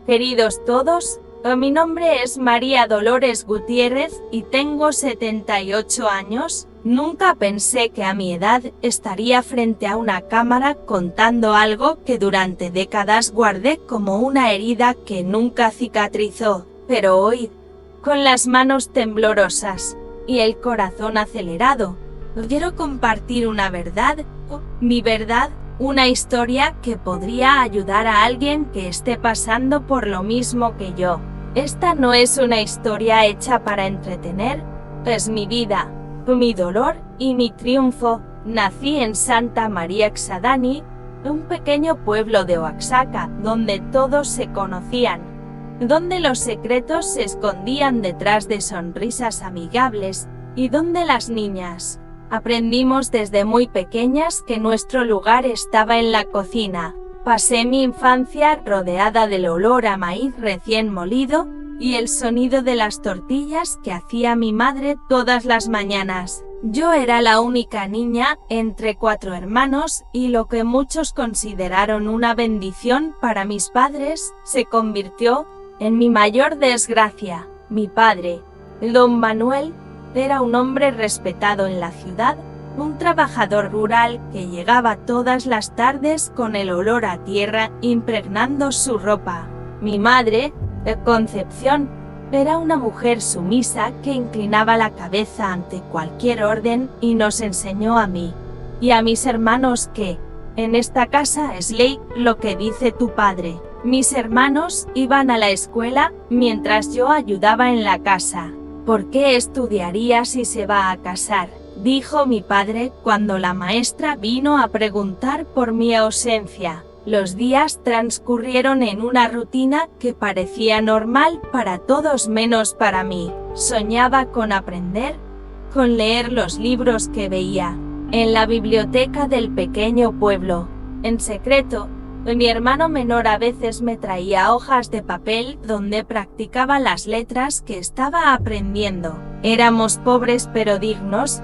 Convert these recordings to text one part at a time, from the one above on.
Queridos todos, mi nombre es María Dolores Gutiérrez y tengo 78 años. Nunca pensé que a mi edad estaría frente a una cámara contando algo que durante décadas guardé como una herida que nunca cicatrizó. Pero hoy, con las manos temblorosas y el corazón acelerado, quiero compartir una verdad, mi verdad, una historia que podría ayudar a alguien que esté pasando por lo mismo que yo. Esta no es una historia hecha para entretener, es mi vida, mi dolor y mi triunfo. Nací en Santa María Xadani, un pequeño pueblo de Oaxaca, donde todos se conocían, donde los secretos se escondían detrás de sonrisas amigables y donde las niñas aprendimos desde muy pequeñas que nuestro lugar estaba en la cocina. Pasé mi infancia rodeada del olor a maíz recién molido y el sonido de las tortillas que hacía mi madre todas las mañanas. Yo era la única niña entre 4 hermanos y lo que muchos consideraron una bendición para mis padres se convirtió en mi mayor desgracia. Mi padre, don Manuel, era un hombre respetado en la ciudad, un trabajador rural que llegaba todas las tardes con el olor a tierra impregnando su ropa. Mi madre, Concepción, era una mujer sumisa que inclinaba la cabeza ante cualquier orden y nos enseñó a mí y a mis hermanos que, en esta casa es ley lo que dice tu padre. Mis hermanos iban a la escuela mientras yo ayudaba en la casa. ¿Por qué estudiaría si se va a casar?, dijo mi padre cuando la maestra vino a preguntar por mi ausencia. Los días transcurrieron en una rutina que parecía normal para todos menos para mí. Soñaba con aprender, con leer los libros que veía en la biblioteca del pequeño pueblo. En secreto, mi hermano menor a veces me traía hojas de papel donde practicaba las letras que estaba aprendiendo. Éramos pobres pero dignos,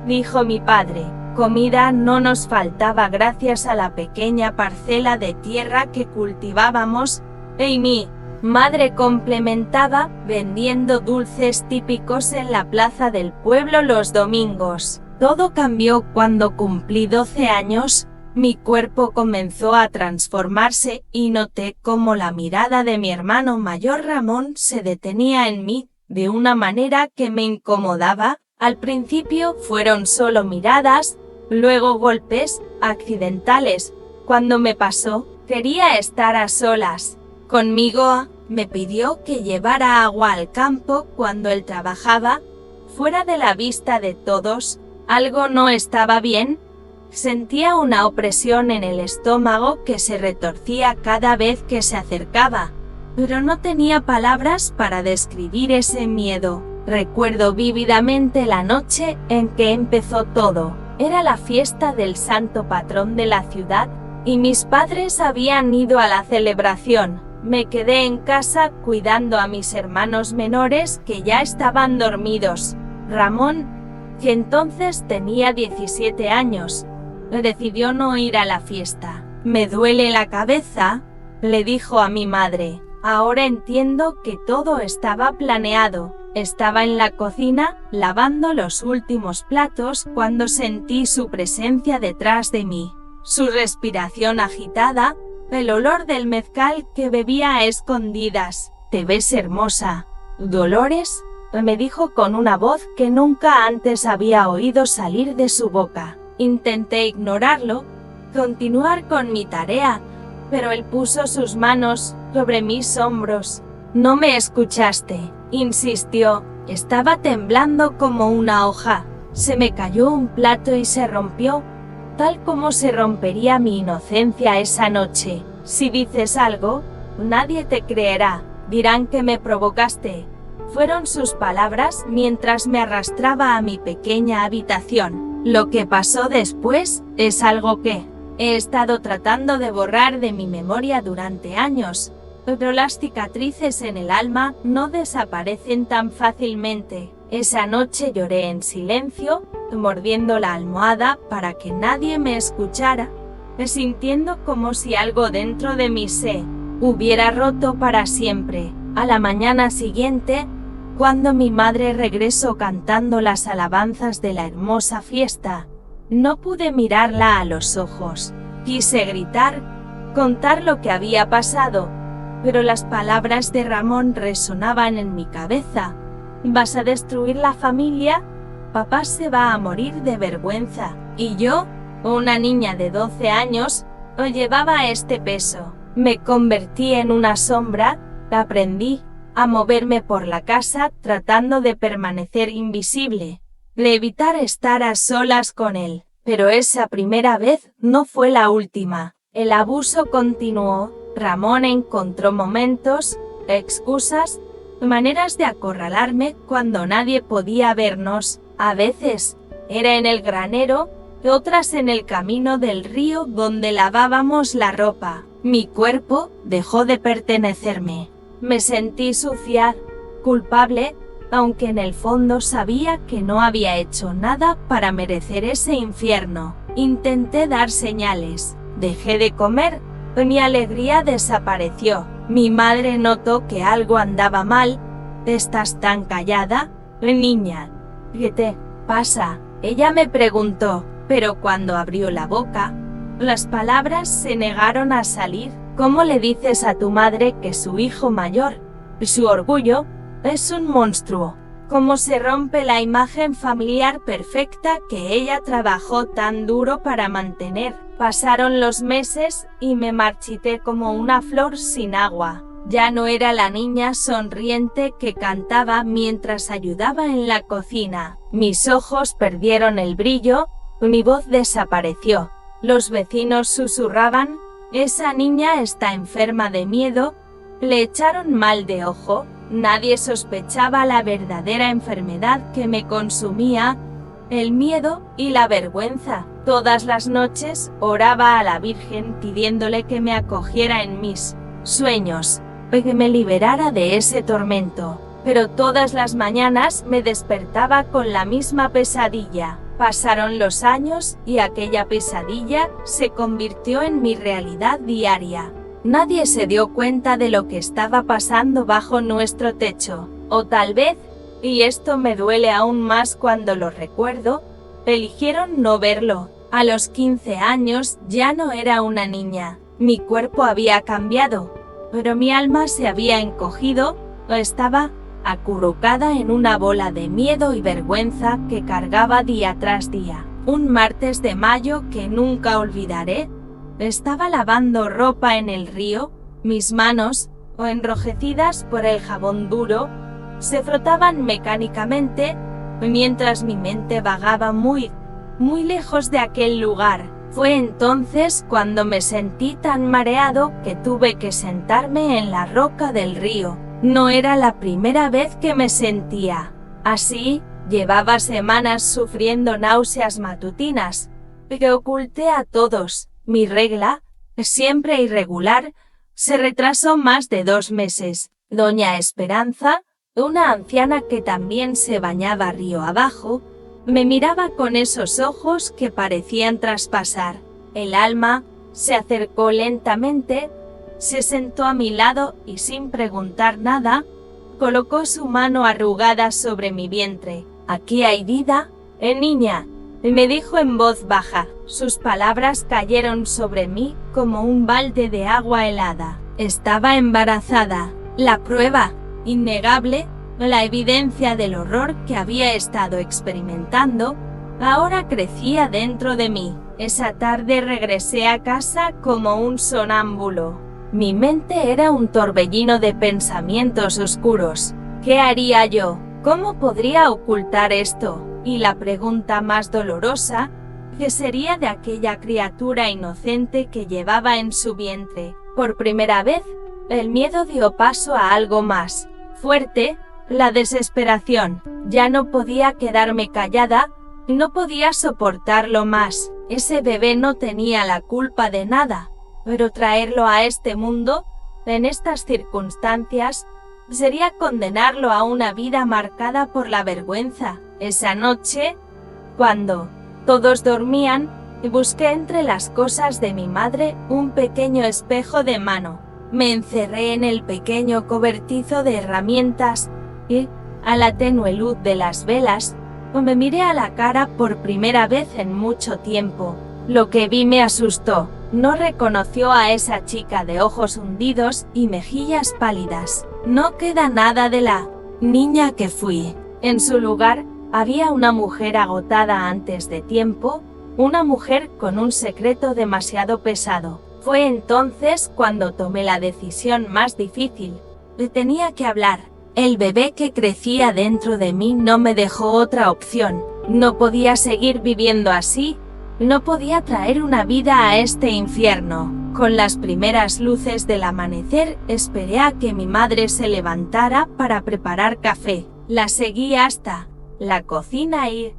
dijo mi padre. Comida no nos faltaba gracias a la pequeña parcela de tierra que cultivábamos, y mi madre complementaba vendiendo dulces típicos en la plaza del pueblo los domingos. Todo cambió cuando cumplí 12 años. Mi cuerpo comenzó a transformarse y noté cómo la mirada de mi hermano mayor Ramón se detenía en mí de una manera que me incomodaba. Al principio fueron solo miradas, luego golpes accidentales. Cuando me pasó, quería estar a solas conmigo. Me pidió que llevara agua al campo cuando él trabajaba, fuera de la vista de todos. Algo no estaba bien. Sentía una opresión en el estómago que se retorcía cada vez que se acercaba, pero no tenía palabras para describir ese miedo. Recuerdo vívidamente la noche en que empezó todo. Era la fiesta del santo patrón de la ciudad, y mis padres habían ido a la celebración. Me quedé en casa cuidando a mis hermanos menores que ya estaban dormidos. Ramón, que entonces tenía 17 años, decidió no ir a la fiesta. Me duele la cabeza, le dijo a mi madre. Ahora entiendo que todo estaba planeado. Estaba en la cocina, lavando los últimos platos cuando sentí su presencia detrás de mí. Su respiración agitada, el olor del mezcal que bebía a escondidas. «Te ves hermosa, Dolores», me dijo con una voz que nunca antes había oído salir de su boca. Intenté ignorarlo, continuar con mi tarea, pero él puso sus manos sobre mis hombros. «No me escuchaste», insistió. Estaba temblando como una hoja. Se me cayó un plato y se rompió, tal como se rompería mi inocencia esa noche. «Si dices algo, nadie te creerá. Dirán que me provocaste», fueron sus palabras mientras me arrastraba a mi pequeña habitación. Lo que pasó después es algo que he estado tratando de borrar de mi memoria durante años, pero las cicatrices en el alma no desaparecen tan fácilmente. Esa noche lloré en silencio, mordiendo la almohada para que nadie me escuchara, sintiendo como si algo dentro de mí se hubiera roto para siempre. A la mañana siguiente, cuando mi madre regresó cantando las alabanzas de la hermosa fiesta, no pude mirarla a los ojos. Quise gritar, contar lo que había pasado, pero las palabras de Ramón resonaban en mi cabeza. ¿Vas a destruir la familia? Papá se va a morir de vergüenza. Y yo, una niña de 12 años, llevaba este peso. Me convertí en una sombra, aprendí a moverme por la casa tratando de permanecer invisible, de evitar estar a solas con él. Pero esa primera vez no fue la última. El abuso continuó. Ramón encontró momentos, excusas, maneras de acorralarme cuando nadie podía vernos. A veces era en el granero, otras en el camino del río donde lavábamos la ropa. Mi cuerpo dejó de pertenecerme. Me sentí sucia, culpable, aunque en el fondo sabía que no había hecho nada para merecer ese infierno. Intenté dar señales. Dejé de comer. Mi alegría desapareció. Mi madre notó que algo andaba mal. ¿Estás tan callada, niña? ¿Qué te pasa? Ella me preguntó, pero cuando abrió la boca, las palabras se negaron a salir. ¿Cómo le dices a tu madre que su hijo mayor, su orgullo, es un monstruo? ¿Cómo se rompe la imagen familiar perfecta que ella trabajó tan duro para mantener? Pasaron los meses y me marchité como una flor sin agua. Ya no era la niña sonriente que cantaba mientras ayudaba en la cocina. Mis ojos perdieron el brillo, mi voz desapareció. Los vecinos susurraban, esa niña está enferma de miedo, le echaron mal de ojo. Nadie sospechaba la verdadera enfermedad que me consumía, el miedo y la vergüenza. Todas las noches oraba a la Virgen pidiéndole que me acogiera en mis sueños, que me liberara de ese tormento. Pero todas las mañanas me despertaba con la misma pesadilla. Pasaron los años y aquella pesadilla se convirtió en mi realidad diaria. Nadie se dio cuenta de lo que estaba pasando bajo nuestro techo. O tal vez, y esto me duele aún más cuando lo recuerdo, eligieron no verlo. A los 15 años ya no era una niña. Mi cuerpo había cambiado, pero mi alma se había encogido, o estaba acurrucada en una bola de miedo y vergüenza que cargaba día tras día. Un martes de mayo que nunca olvidaré, estaba lavando ropa en el río, mis manos, enrojecidas por el jabón duro, se frotaban mecánicamente, mientras mi mente vagaba muy lejos de aquel lugar. Fue entonces cuando me sentí tan mareado que tuve que sentarme en la roca del río. No era la primera vez que me sentía así, llevaba semanas sufriendo náuseas matutinas, que oculté a todos. Mi regla, siempre irregular, se retrasó más de 2 meses. Doña Esperanza, una anciana que también se bañaba río abajo, me miraba con esos ojos que parecían traspasar el alma, se acercó lentamente, se sentó a mi lado y sin preguntar nada, colocó su mano arrugada sobre mi vientre. «Aquí hay vida, niña», me dijo en voz baja. Sus palabras cayeron sobre mí como un balde de agua helada. Estaba embarazada. La prueba, innegable, la evidencia del horror que había estado experimentando, ahora crecía dentro de mí. Esa tarde regresé a casa como un sonámbulo. Mi mente era un torbellino de pensamientos oscuros. ¿Qué haría yo? ¿Cómo podría ocultar esto? Y la pregunta más dolorosa, ¿qué sería de aquella criatura inocente que llevaba en su vientre? Por primera vez, el miedo dio paso a algo más fuerte, la desesperación. Ya no podía quedarme callada, no podía soportarlo más. Ese bebé no tenía la culpa de nada, pero traerlo a este mundo, en estas circunstancias, sería condenarlo a una vida marcada por la vergüenza. Esa noche, cuando todos dormían, busqué entre las cosas de mi madre un pequeño espejo de mano. Me encerré en el pequeño cobertizo de herramientas y, a la tenue luz de las velas, me miré a la cara por primera vez en mucho tiempo. Lo que vi me asustó. No reconoció a esa chica de ojos hundidos y mejillas pálidas. No queda nada de la niña que fui. En su lugar, había una mujer agotada antes de tiempo, una mujer con un secreto demasiado pesado. Fue entonces cuando tomé la decisión más difícil. Tenía que hablar. El bebé que crecía dentro de mí no me dejó otra opción. No podía seguir viviendo así. No podía traer una vida a este infierno. Con las primeras luces del amanecer, esperé a que mi madre se levantara para preparar café. La seguí hasta la cocina y,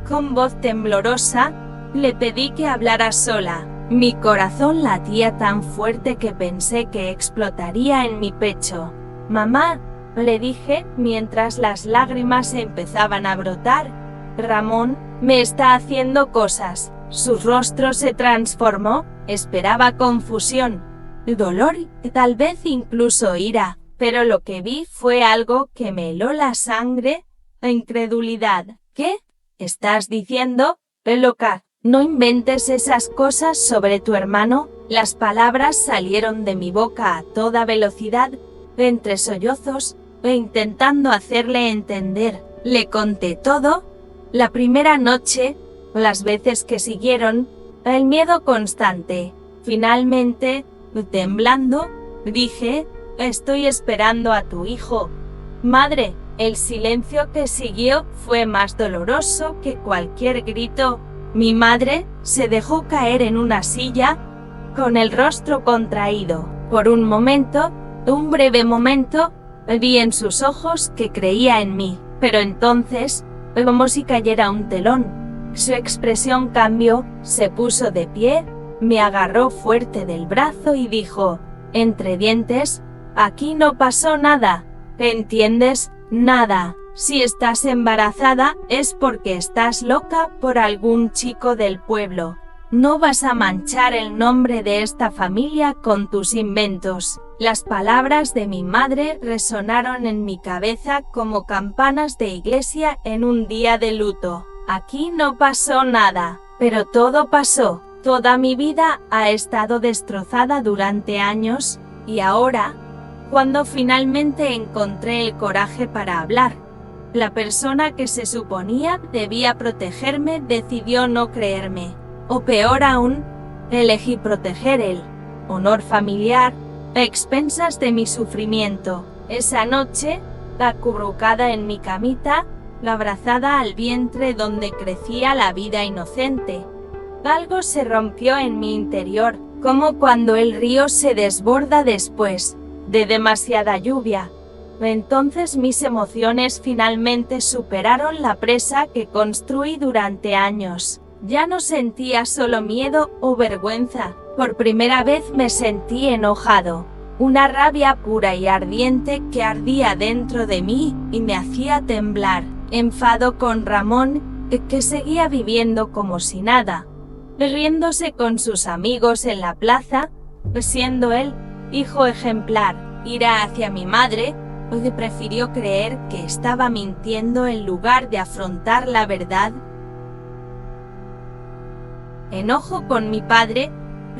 con voz temblorosa, le pedí que hablara sola. Mi corazón latía tan fuerte que pensé que explotaría en mi pecho. «Mamá», le dije mientras las lágrimas empezaban a brotar, «Ramón me está haciendo cosas». Su rostro se transformó, esperaba confusión, dolor y tal vez incluso ira, pero lo que vi fue algo que me heló la sangre, incredulidad. «¿Qué estás diciendo, loca? No inventes esas cosas sobre tu hermano». Las palabras salieron de mi boca a toda velocidad, entre sollozos, e intentando hacerle entender. Le conté todo, la primera noche, las veces que siguieron, el miedo constante. Finalmente, temblando, dije, «Estoy esperando a tu hijo». «Madre». El silencio que siguió fue más doloroso que cualquier grito. Mi madre se dejó caer en una silla, con el rostro contraído. Por un momento, un breve momento, vi en sus ojos que creía en mí, pero entonces, como si cayera un telón. Su expresión cambió, se puso de pie, me agarró fuerte del brazo y dijo, entre dientes, «Aquí no pasó nada, ¿entiendes? Nada. Si estás embarazada es porque estás loca por algún chico del pueblo. No vas a manchar el nombre de esta familia con tus inventos». Las palabras de mi madre resonaron en mi cabeza como campanas de iglesia en un día de luto. Aquí no pasó nada, pero todo pasó. Toda mi vida ha estado destrozada durante años, y ahora, cuando finalmente encontré el coraje para hablar, la persona que se suponía debía protegerme decidió no creerme. O peor aún, elegí proteger el honor familiar a expensas de mi sufrimiento. Esa noche, acurrucada en mi camita, abrazada al vientre donde crecía la vida inocente, algo se rompió en mi interior, como cuando el río se desborda después de demasiada lluvia. Entonces mis emociones finalmente superaron la presa que construí durante años. Ya no sentía solo miedo o vergüenza. Por primera vez me sentí enojado. Una rabia pura y ardiente que ardía dentro de mí y me hacía temblar. Enfado con Ramón, que seguía viviendo como si nada, riéndose con sus amigos en la plaza, siendo él hijo ejemplar. Ira hacia mi madre, que prefirió creer que estaba mintiendo en lugar de afrontar la verdad. Enojo con mi padre,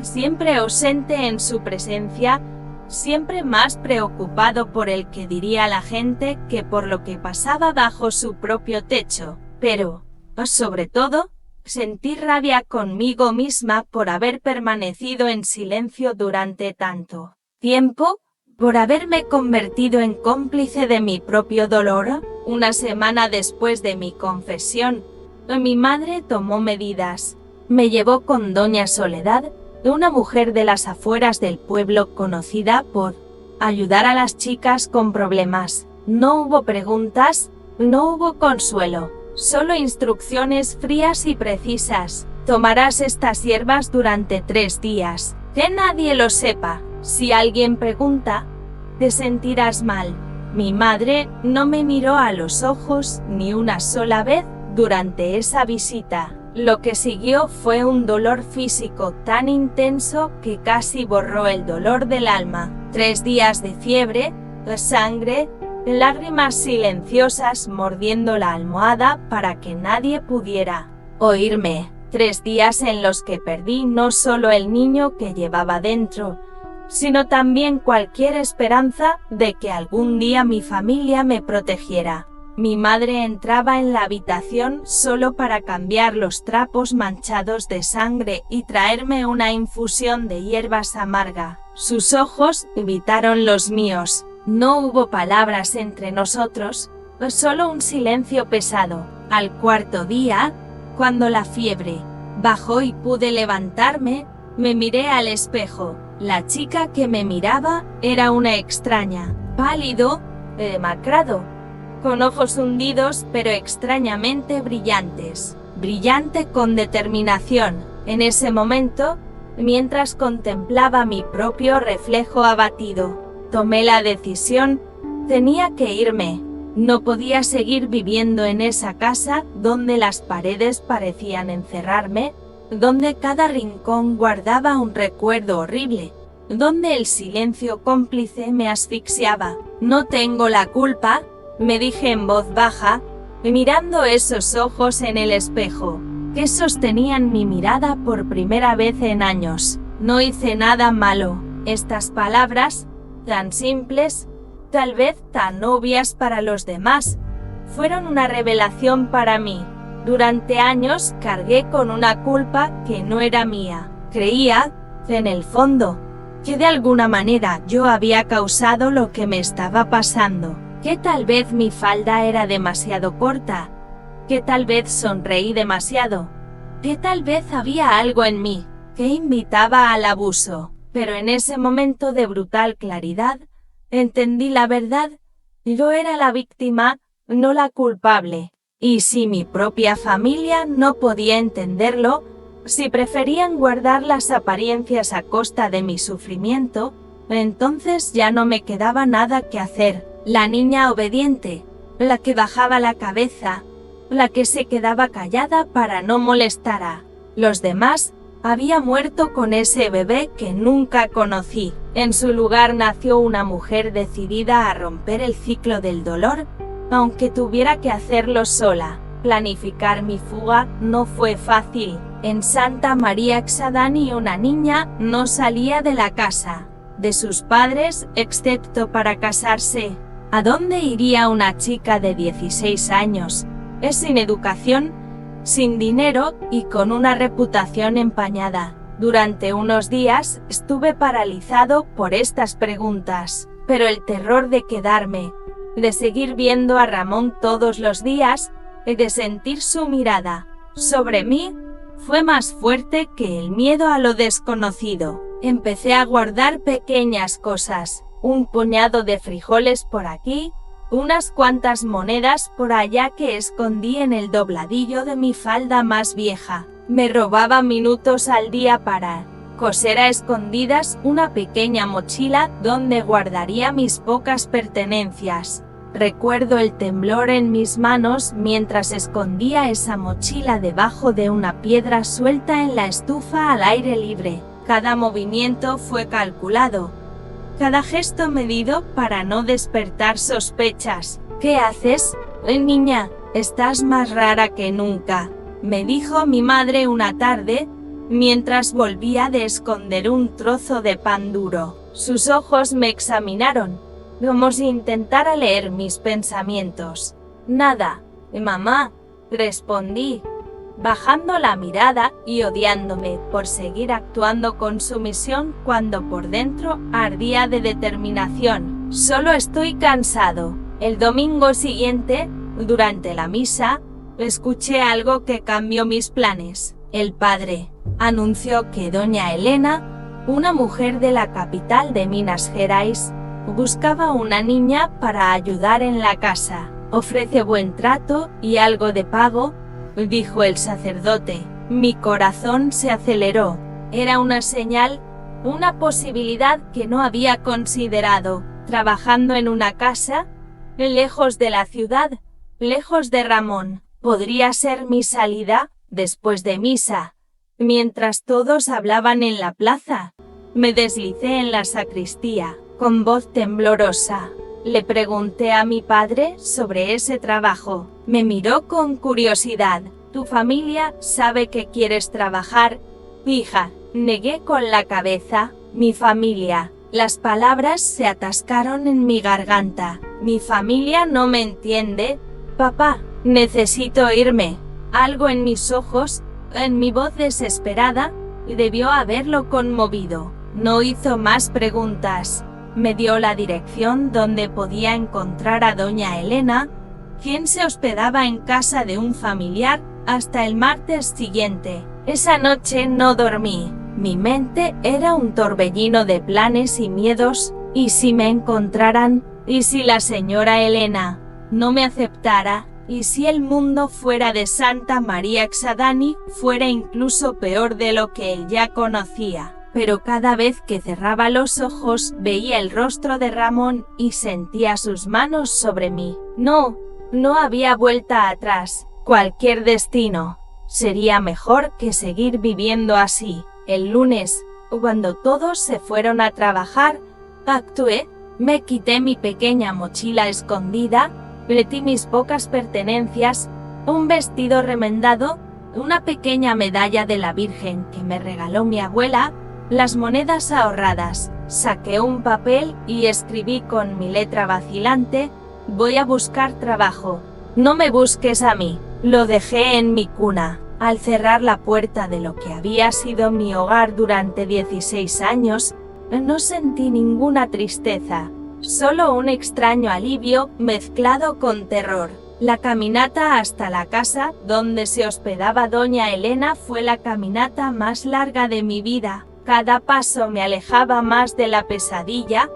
siempre ausente en su presencia, siempre más preocupado por el que diría la gente que por lo que pasaba bajo su propio techo. Pero, sobre todo, sentí rabia conmigo misma por haber permanecido en silencio durante tanto tiempo, por haberme convertido en cómplice de mi propio dolor. Una semana después de mi confesión, mi madre tomó medidas. Me llevó con doña Soledad, una mujer de las afueras del pueblo conocida por ayudar a las chicas con problemas. No hubo preguntas, no hubo consuelo, solo instrucciones frías y precisas. Tomarás estas hierbas durante 3 días. Que nadie lo sepa. Si alguien pregunta, te sentirás mal. Mi madre no me miró a los ojos ni una sola vez durante esa visita. Lo que siguió fue un dolor físico tan intenso que casi borró el dolor del alma. 3 días de fiebre, sangre, lágrimas silenciosas mordiendo la almohada para que nadie pudiera oírme. 3 días en los que perdí no solo el niño que llevaba dentro, sino también cualquier esperanza de que algún día mi familia me protegiera. Mi madre entraba en la habitación solo para cambiar los trapos manchados de sangre y traerme una infusión de hierbas amarga. Sus ojos evitaron los míos. No hubo palabras entre nosotros, solo un silencio pesado. Al 4.º día, cuando la fiebre bajó y pude levantarme, me miré al espejo. La chica que me miraba era una extraña, pálido, demacrado, con ojos hundidos pero extrañamente brillantes. Brillante con determinación. En ese momento, mientras contemplaba mi propio reflejo abatido, tomé la decisión. Tenía que irme. No podía seguir viviendo en esa casa donde las paredes parecían encerrarme, donde cada rincón guardaba un recuerdo horrible, donde el silencio cómplice me asfixiaba. No tengo la culpa, me dije en voz baja, mirando esos ojos en el espejo, que sostenían mi mirada por primera vez en años. No hice nada malo. Estas palabras, tan simples, tal vez tan obvias para los demás, fueron una revelación para mí. Durante años cargué con una culpa que no era mía. Creía, en el fondo, que de alguna manera yo había causado lo que me estaba pasando, que tal vez mi falda era demasiado corta, que tal vez sonreí demasiado, que tal vez había algo en mí que invitaba al abuso. Pero en ese momento de brutal claridad, entendí la verdad. Yo era la víctima, no la culpable. Y si mi propia familia no podía entenderlo, si preferían guardar las apariencias a costa de mi sufrimiento, entonces ya no me quedaba nada que hacer. La niña obediente, la que bajaba la cabeza, la que se quedaba callada para no molestar a los demás, había muerto con ese bebé que nunca conocí. En su lugar nació una mujer decidida a romper el ciclo del dolor, aunque tuviera que hacerlo sola. Planificar mi fuga no fue fácil. En Santa María Xadani una niña no salía de la casa de sus padres, excepto para casarse. ¿A dónde iría una chica de 16 años? Es sin educación, sin dinero y con una reputación empañada. Durante unos días estuve paralizado por estas preguntas, pero el terror de quedarme, de seguir viendo a Ramón todos los días, y de sentir su mirada sobre mí, fue más fuerte que el miedo a lo desconocido. Empecé a guardar pequeñas cosas, un puñado de frijoles por aquí, unas cuantas monedas por allá que escondí en el dobladillo de mi falda más vieja. Me robaba minutos al día para coser a escondidas una pequeña mochila donde guardaría mis pocas pertenencias. Recuerdo el temblor en mis manos mientras escondía esa mochila debajo de una piedra suelta en la estufa al aire libre. Cada movimiento fue calculado, cada gesto medido para no despertar sospechas. ¿Qué haces, niña? Estás más rara que nunca, me dijo mi madre una tarde, mientras volvía de esconder un trozo de pan duro. Sus ojos me examinaron, como si intentara leer mis pensamientos. Nada, mamá, respondí, bajando la mirada y odiándome por seguir actuando con sumisión cuando por dentro ardía de determinación. Solo estoy cansado. El domingo siguiente, durante la misa, escuché algo que cambió mis planes. El padre anunció que doña Elena, una mujer de la capital de Minas Gerais, buscaba una niña para ayudar en la casa. Ofrece buen trato y algo de pago, dijo el sacerdote. Mi corazón se aceleró. Era una señal, una posibilidad que no había considerado. Trabajando en una casa, lejos de la ciudad, lejos de Ramón, podría ser mi salida, después de misa. Mientras todos hablaban en la plaza, me deslicé en la sacristía. con voz temblorosa. Le pregunté a mi padre sobre ese trabajo. Me miró con curiosidad. ¿Tu familia sabe que quieres trabajar, hija? Negué con la cabeza. Mi familia. Las palabras se atascaron en mi garganta. Mi familia no me entiende. Papá, necesito irme. Algo en mis ojos, en mi voz desesperada, debió haberlo conmovido. No hizo más preguntas. Me dio la dirección donde podía encontrar a doña Elena, quien se hospedaba en casa de un familiar, hasta el martes siguiente. Esa noche no dormí. Mi mente era un torbellino de planes y miedos. ¿Y si me encontraran? ¿Y si la señora Elena no me aceptara? ¿Y si el mundo fuera de Santa María Xadani fuera incluso peor de lo que él ya conocía? Pero cada vez que cerraba los ojos veía el rostro de Ramón y sentía sus manos sobre mí. No había vuelta atrás. Cualquier destino sería mejor que seguir viviendo así. El lunes, cuando todos se fueron a trabajar, actué. Me quité mi pequeña mochila escondida, metí mis pocas pertenencias, un vestido remendado, una pequeña medalla de la Virgen que me regaló mi abuela, las monedas ahorradas. Saqué un papel y escribí con mi letra vacilante: voy a buscar trabajo. No me busques a mí. Lo dejé en mi cuna. Al cerrar la puerta de lo que había sido mi hogar durante 16 años, no sentí ninguna tristeza, solo un extraño alivio mezclado con terror. La caminata hasta la casa donde se hospedaba doña Elena fue la caminata más larga de mi vida. Cada paso me alejaba más de la pesadilla,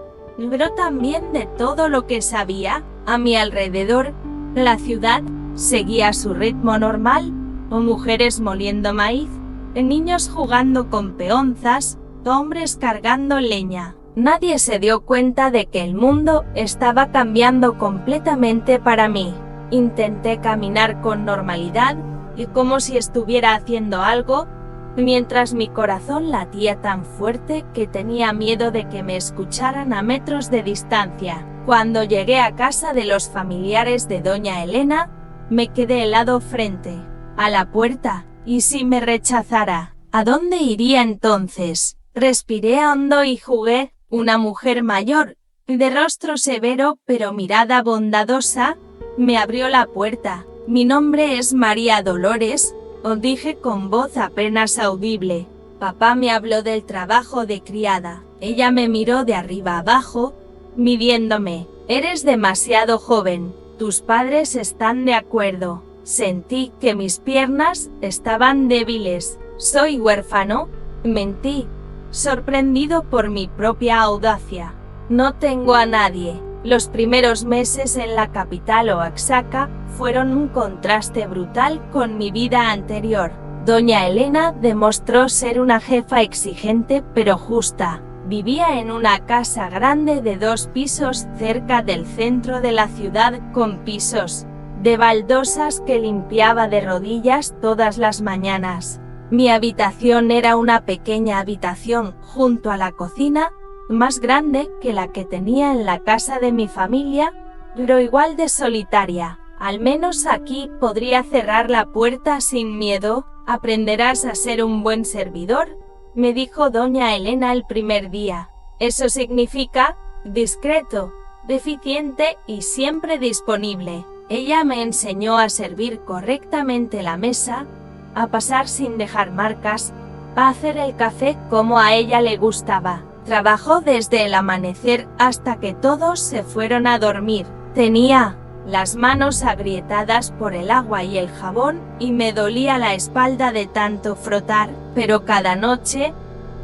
pero también de todo lo que sabía. A mi alrededor, la ciudad seguía su ritmo normal, mujeres moliendo maíz, niños jugando con peonzas, hombres cargando leña. Nadie se dio cuenta de que el mundo estaba cambiando completamente para mí. Intenté caminar con normalidad y como si estuviera haciendo algo, mientras mi corazón latía tan fuerte que tenía miedo de que me escucharan a metros de distancia. Cuando llegué a casa de los familiares de doña Elena, me quedé helado frente a la puerta. ¿Y si me rechazara? ¿A dónde iría entonces? Respiré hondo y jugué. Una mujer mayor, de rostro severo pero mirada bondadosa, me abrió la puerta. Mi nombre es María Dolores, os dije con voz apenas audible. Papá me habló del trabajo de criada. Ella me miró de arriba abajo, midiéndome. Eres demasiado joven. Tus padres están de acuerdo. Sentí que mis piernas estaban débiles. Soy huérfano. Mentí, sorprendido por mi propia audacia. No tengo a nadie. Los primeros meses en la capital Oaxaca fueron un contraste brutal con mi vida anterior. Doña Elena demostró ser una jefa exigente pero justa. Vivía en una casa grande de 2 pisos cerca del centro de la ciudad, con pisos de baldosas que limpiaba de rodillas todas las mañanas. Mi habitación era una pequeña habitación junto a la cocina, más grande que la que tenía en la casa de mi familia, pero igual de solitaria. Al menos aquí podría cerrar la puerta sin miedo. Aprenderás a ser un buen servidor, me dijo doña Elena el primer día. Eso significa discreto, eficiente y siempre disponible. Ella me enseñó a servir correctamente la mesa, a pasar sin dejar marcas, a hacer el café como a ella le gustaba. Trabajó desde el amanecer hasta que todos se fueron a dormir. Tenía las manos agrietadas por el agua y el jabón y me dolía la espalda de tanto frotar, pero cada noche,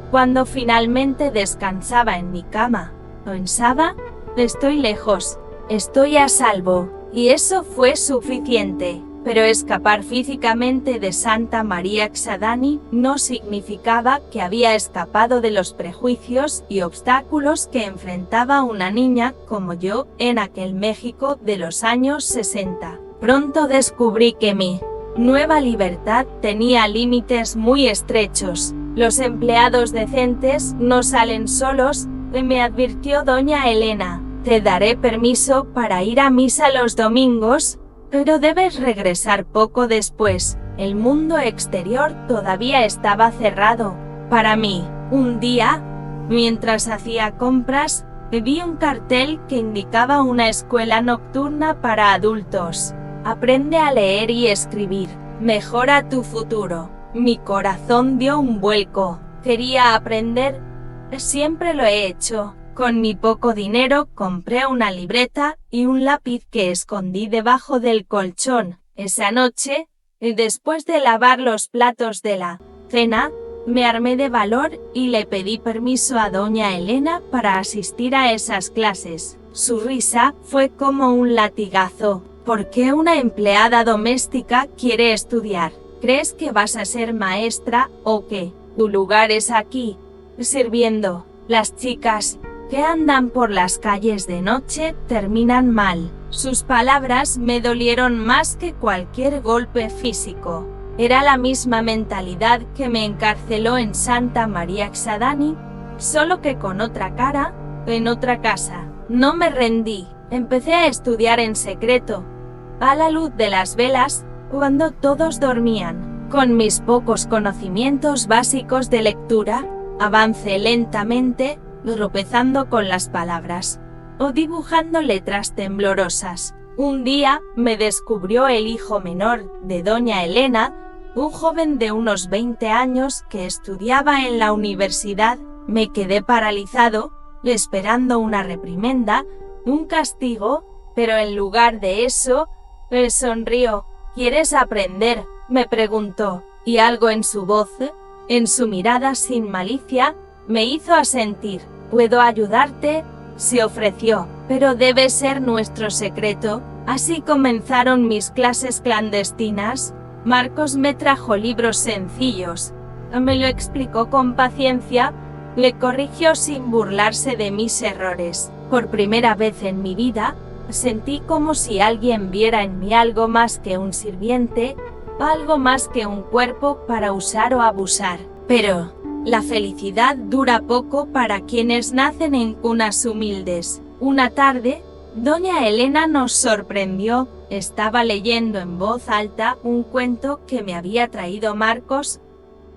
cuando finalmente descansaba en mi cama, pensaba: estoy lejos, estoy a salvo. Y eso fue suficiente. Pero escapar físicamente de Santa María Xadani no significaba que había escapado de los prejuicios y obstáculos que enfrentaba una niña como yo en aquel México de los años 60. Pronto descubrí que mi nueva libertad tenía límites muy estrechos. Los empleados decentes no salen solos, me advirtió doña Elena. Te daré permiso para ir a misa los domingos, pero debes regresar poco después. El mundo exterior todavía estaba cerrado. Para mí, un día, mientras hacía compras, vi un cartel que indicaba una escuela nocturna para adultos. Aprende a leer y escribir. Mejora tu futuro. Mi corazón dio un vuelco. Quería aprender. Siempre lo he hecho. Con mi poco dinero compré una libreta y un lápiz que escondí debajo del colchón. Esa noche, después de lavar los platos de la cena, me armé de valor y le pedí permiso a doña Elena para asistir a esas clases. Su risa fue como un latigazo. ¿Por qué una empleada doméstica quiere estudiar? ¿Crees que vas a ser maestra o qué? Tu lugar es aquí, sirviendo. Las chicas que andan por las calles de noche terminan mal. Sus palabras me dolieron más que cualquier golpe físico. Era la misma mentalidad que me encarceló en Santa María Xadani, solo que con otra cara, en otra casa. No me rendí. Empecé a estudiar en secreto, a la luz de las velas, cuando todos dormían. Con mis pocos conocimientos básicos de lectura, avancé lentamente, tropezando con las palabras o dibujando letras temblorosas. Un día me descubrió el hijo menor de doña Elena, un joven de unos 20 años que estudiaba en la universidad. Me quedé paralizado, esperando una reprimenda, un castigo, pero en lugar de eso, él sonrió. ¿Quieres aprender?, me preguntó, y algo en su voz, en su mirada sin malicia, me hizo asentir. ¿Puedo ayudarte?, se ofreció, pero debe ser nuestro secreto. Así comenzaron mis clases clandestinas. Marcos me trajo libros sencillos. Me lo explicó con paciencia, le corrigió sin burlarse de mis errores. Por primera vez en mi vida, sentí como si alguien viera en mí algo más que un sirviente, algo más que un cuerpo para usar o abusar. Pero la felicidad dura poco para quienes nacen en cunas humildes. Una tarde, doña Elena nos sorprendió. Estaba leyendo en voz alta un cuento que me había traído Marcos,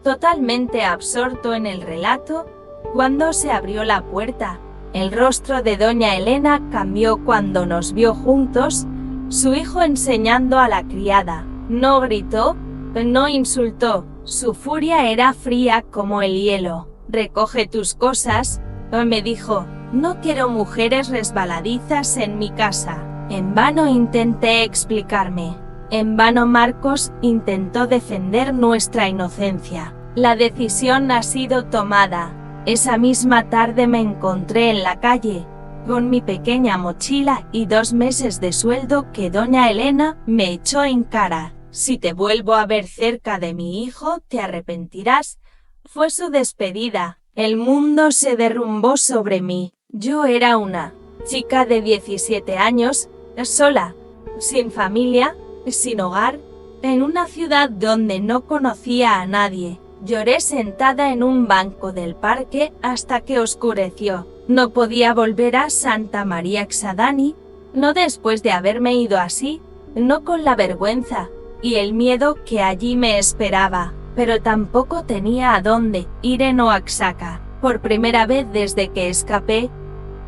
totalmente absorto en el relato, cuando se abrió la puerta. El rostro de doña Elena cambió cuando nos vio juntos, su hijo enseñando a la criada. No gritó, no insultó, su furia era fría como el hielo. Recoge tus cosas, me dijo, no quiero mujeres resbaladizas en mi casa. En vano intenté explicarme. En vano Marcos intentó defender nuestra inocencia. La decisión ha sido tomada. Esa misma tarde me encontré en la calle, con mi pequeña mochila y 2 meses de sueldo que doña Elena me echó en cara. Si te vuelvo a ver cerca de mi hijo, te arrepentirás. Fue su despedida. El mundo se derrumbó sobre mí. Yo era una chica de 17 años, sola, sin familia, sin hogar, en una ciudad donde no conocía a nadie. Lloré sentada en un banco del parque hasta que oscureció. No podía volver a Santa María Xadani, no después de haberme ido así, no con la vergüenza y el miedo que allí me esperaba, pero tampoco tenía a dónde ir en Oaxaca. Por primera vez desde que escapé,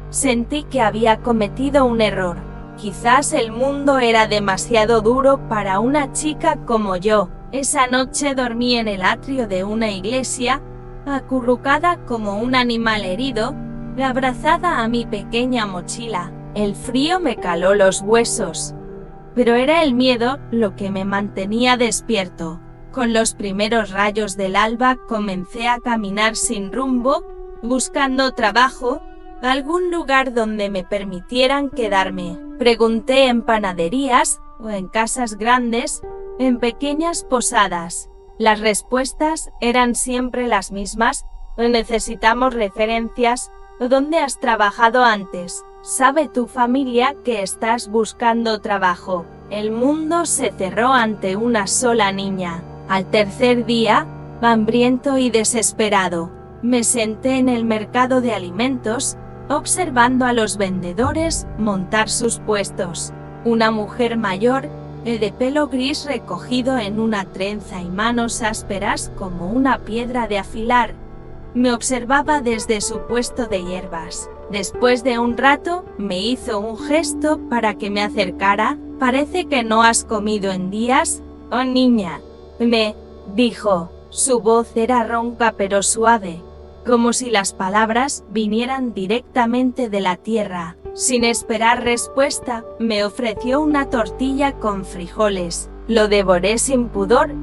sentí que había cometido un error. Quizás el mundo era demasiado duro para una chica como yo. Esa noche dormí en el atrio de una iglesia, acurrucada como un animal herido, abrazada a mi pequeña mochila. El frío me caló los huesos, pero era el miedo lo que me mantenía despierto. Con los primeros rayos del alba comencé a caminar sin rumbo, buscando trabajo, algún lugar donde me permitieran quedarme. Pregunté en panaderías o en casas grandes, en pequeñas posadas. Las respuestas eran siempre las mismas. Necesitamos referencias. ¿Dónde has trabajado antes? ¿Sabe tu familia que estás buscando trabajo? El mundo se cerró ante una sola niña. Al tercer día, hambriento y desesperado, Me senté en el mercado de alimentos, observando a los vendedores montar sus puestos. Una mujer mayor, de pelo gris recogido en una trenza y manos ásperas como una piedra de afilar, me observaba desde su puesto de hierbas. Después de un rato, me hizo un gesto para que me acercara. «Parece que no has comido en días, oh niña», me dijo. Su voz era ronca pero suave, como si las palabras vinieran directamente de la tierra. Sin esperar respuesta, me ofreció una tortilla con frijoles. Lo devoré sin pudor,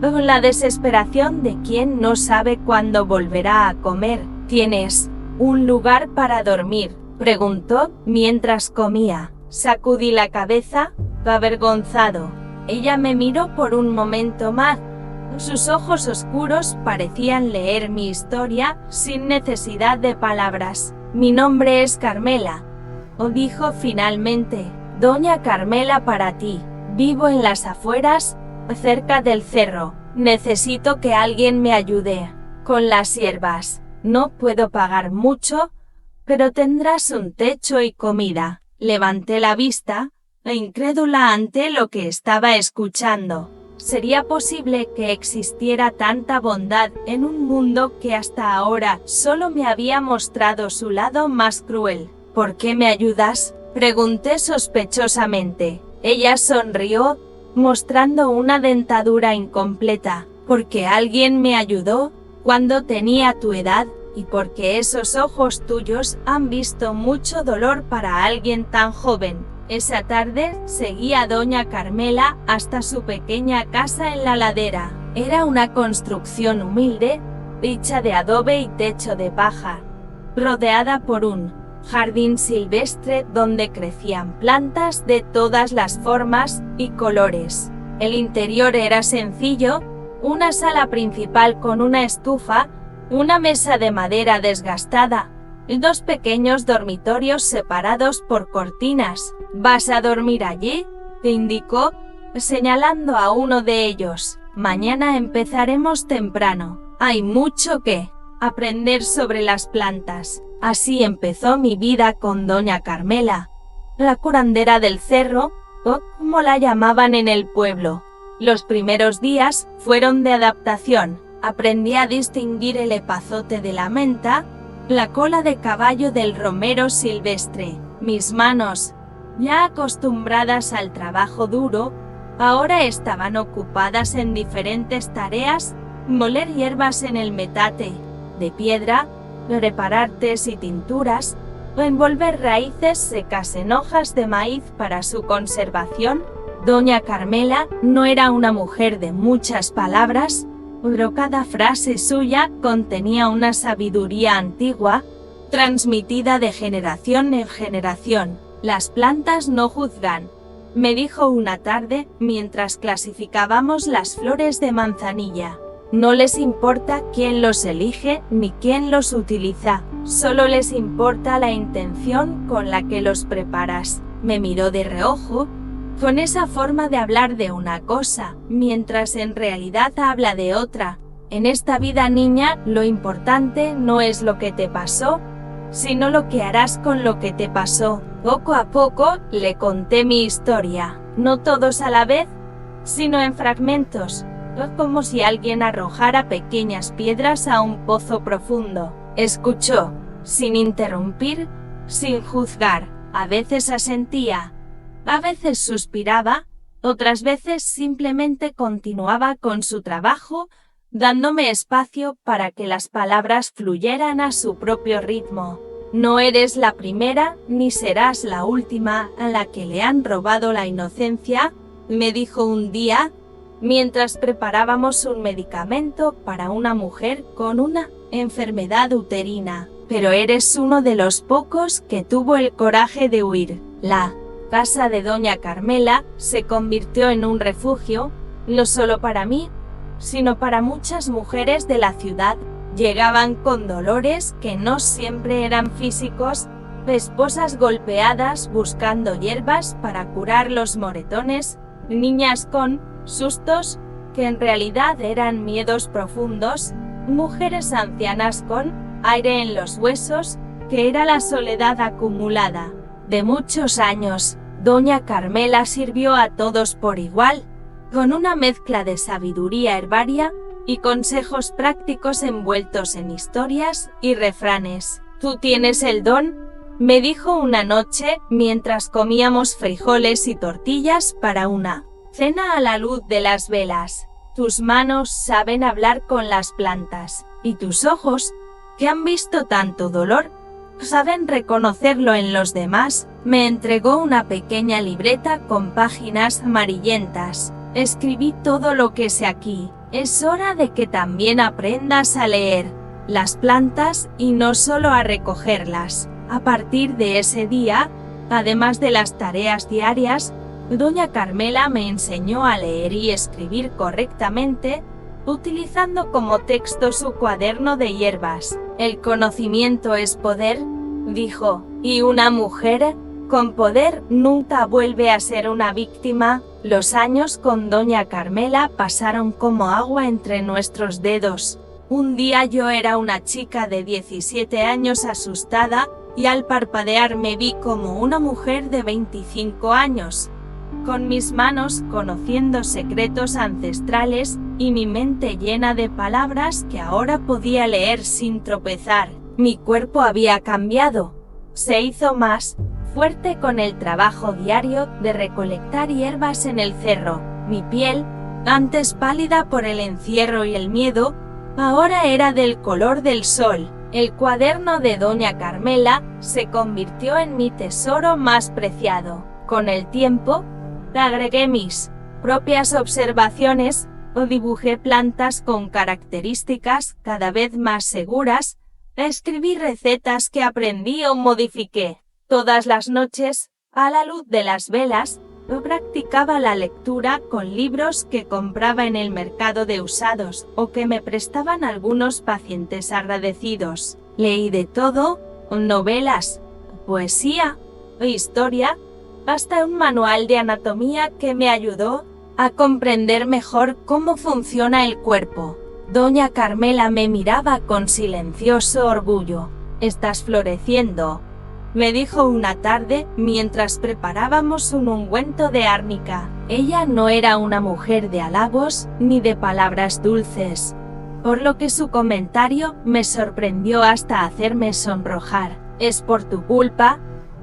con la desesperación de quien no sabe cuándo volverá a comer. «¿Tienes un lugar para dormir?», preguntó mientras comía. Sacudí la cabeza, avergonzado. Ella me miró por un momento más. Sus ojos oscuros parecían leer mi historia sin necesidad de palabras. «Mi nombre es Carmela», dijo finalmente. «Doña Carmela para ti. Vivo en las afueras, cerca del cerro. Necesito que alguien me ayude con las hierbas. No puedo pagar mucho, pero tendrás un techo y comida». Levanté la vista, incrédula ante lo que estaba escuchando. ¿Sería posible que existiera tanta bondad en un mundo que hasta ahora solo me había mostrado su lado más cruel? «¿Por qué me ayudas?», pregunté sospechosamente. Ella sonrió, mostrando una dentadura incompleta. «Porque alguien me ayudó cuando tenía tu edad, y porque esos ojos tuyos han visto mucho dolor para alguien tan joven». Esa tarde seguí a doña Carmela hasta su pequeña casa en la ladera. Era una construcción humilde, hecha de adobe y techo de paja, rodeada por un jardín silvestre donde crecían plantas de todas las formas y colores. El interior era sencillo, una sala principal con una estufa, una mesa de madera desgastada, y dos pequeños dormitorios separados por cortinas. «¿Vas a dormir allí?», indicó, señalando a uno de ellos. «Mañana empezaremos temprano. Hay mucho que aprender sobre las plantas». Así empezó mi vida con doña Carmela, la curandera del cerro, o como la llamaban en el pueblo. Los primeros días fueron de adaptación. Aprendí a distinguir el epazote de la menta, la cola de caballo del romero silvestre. Mis manos, ya acostumbradas al trabajo duro, ahora estaban ocupadas en diferentes tareas: moler hierbas en el metate de piedra, reparar tés y tinturas, o envolver raíces secas en hojas de maíz para su conservación. Doña Carmela no era una mujer de muchas palabras, pero cada frase suya contenía una sabiduría antigua, transmitida de generación en generación. «Las plantas no juzgan», me dijo una tarde mientras clasificábamos las flores de manzanilla. «No les importa quién los elige ni quién los utiliza, solo les importa la intención con la que los preparas». Me miró de reojo, con esa forma de hablar de una cosa, mientras en realidad habla de otra. «En esta vida, niña, lo importante no es lo que te pasó, sino lo que harás con lo que te pasó». Poco a poco le conté mi historia, no todos a la vez, sino en fragmentos, como si alguien arrojara pequeñas piedras a un pozo profundo. Escuchó, sin interrumpir, sin juzgar. A veces asentía, a veces suspiraba, otras veces simplemente continuaba con su trabajo, dándome espacio para que las palabras fluyeran a su propio ritmo. «No eres la primera, ni serás la última a la que le han robado la inocencia», me dijo un día, mientras preparábamos un medicamento para una mujer con una enfermedad uterina. «Pero eres uno de los pocos que tuvo el coraje de huir». La casa de doña Carmela se convirtió en un refugio, no solo para mí, sino para muchas mujeres de la ciudad. Llegaban con dolores que no siempre eran físicos, esposas golpeadas buscando hierbas para curar los moretones, niñas con sustos que en realidad eran miedos profundos, mujeres ancianas con aire en los huesos, que era la soledad acumulada de muchos años. Doña Carmela sirvió a todos por igual, con una mezcla de sabiduría herbaria y consejos prácticos envueltos en historias y refranes. «Tú tienes el don», me dijo una noche mientras comíamos frijoles y tortillas para una cena a la luz de las velas. «Tus manos saben hablar con las plantas, y tus ojos, que han visto tanto dolor, saben reconocerlo en los demás». Me entregó una pequeña libreta con páginas amarillentas. «Escribí todo lo que sé aquí. Es hora de que también aprendas a leer las plantas y no solo a recogerlas». A partir de ese día, además de las tareas diarias, doña Carmela me enseñó a leer y escribir correctamente, utilizando como texto su cuaderno de hierbas. «El conocimiento es poder», dijo, «y una mujer con poder nunca vuelve a ser una víctima». Los años con doña Carmela pasaron como agua entre nuestros dedos. Un día yo era una chica de 17 años asustada, y al parpadear me vi como una mujer de 25 años, con mis manos conociendo secretos ancestrales y mi mente llena de palabras que ahora podía leer sin tropezar. Mi cuerpo había cambiado. Se hizo más fuerte con el trabajo diario de recolectar hierbas en el cerro. Mi piel, antes pálida por el encierro y el miedo, ahora era del color del sol. El cuaderno de doña Carmela se convirtió en mi tesoro más preciado. Con el tiempo, agregué mis propias observaciones o dibujé plantas con características cada vez más seguras, escribí recetas que aprendí o modifiqué. Todas las noches, a la luz de las velas, practicaba la lectura con libros que compraba en el mercado de usados o que me prestaban algunos pacientes agradecidos. Leí de todo, novelas, poesía, historia, hasta un manual de anatomía que me ayudó a comprender mejor cómo funciona el cuerpo. Doña Carmela me miraba con silencioso orgullo. «Estás floreciendo», me dijo una tarde mientras preparábamos un ungüento de árnica. Ella no era una mujer de halagos ni de palabras dulces, por lo que su comentario me sorprendió hasta hacerme sonrojar. «Es por tu culpa»,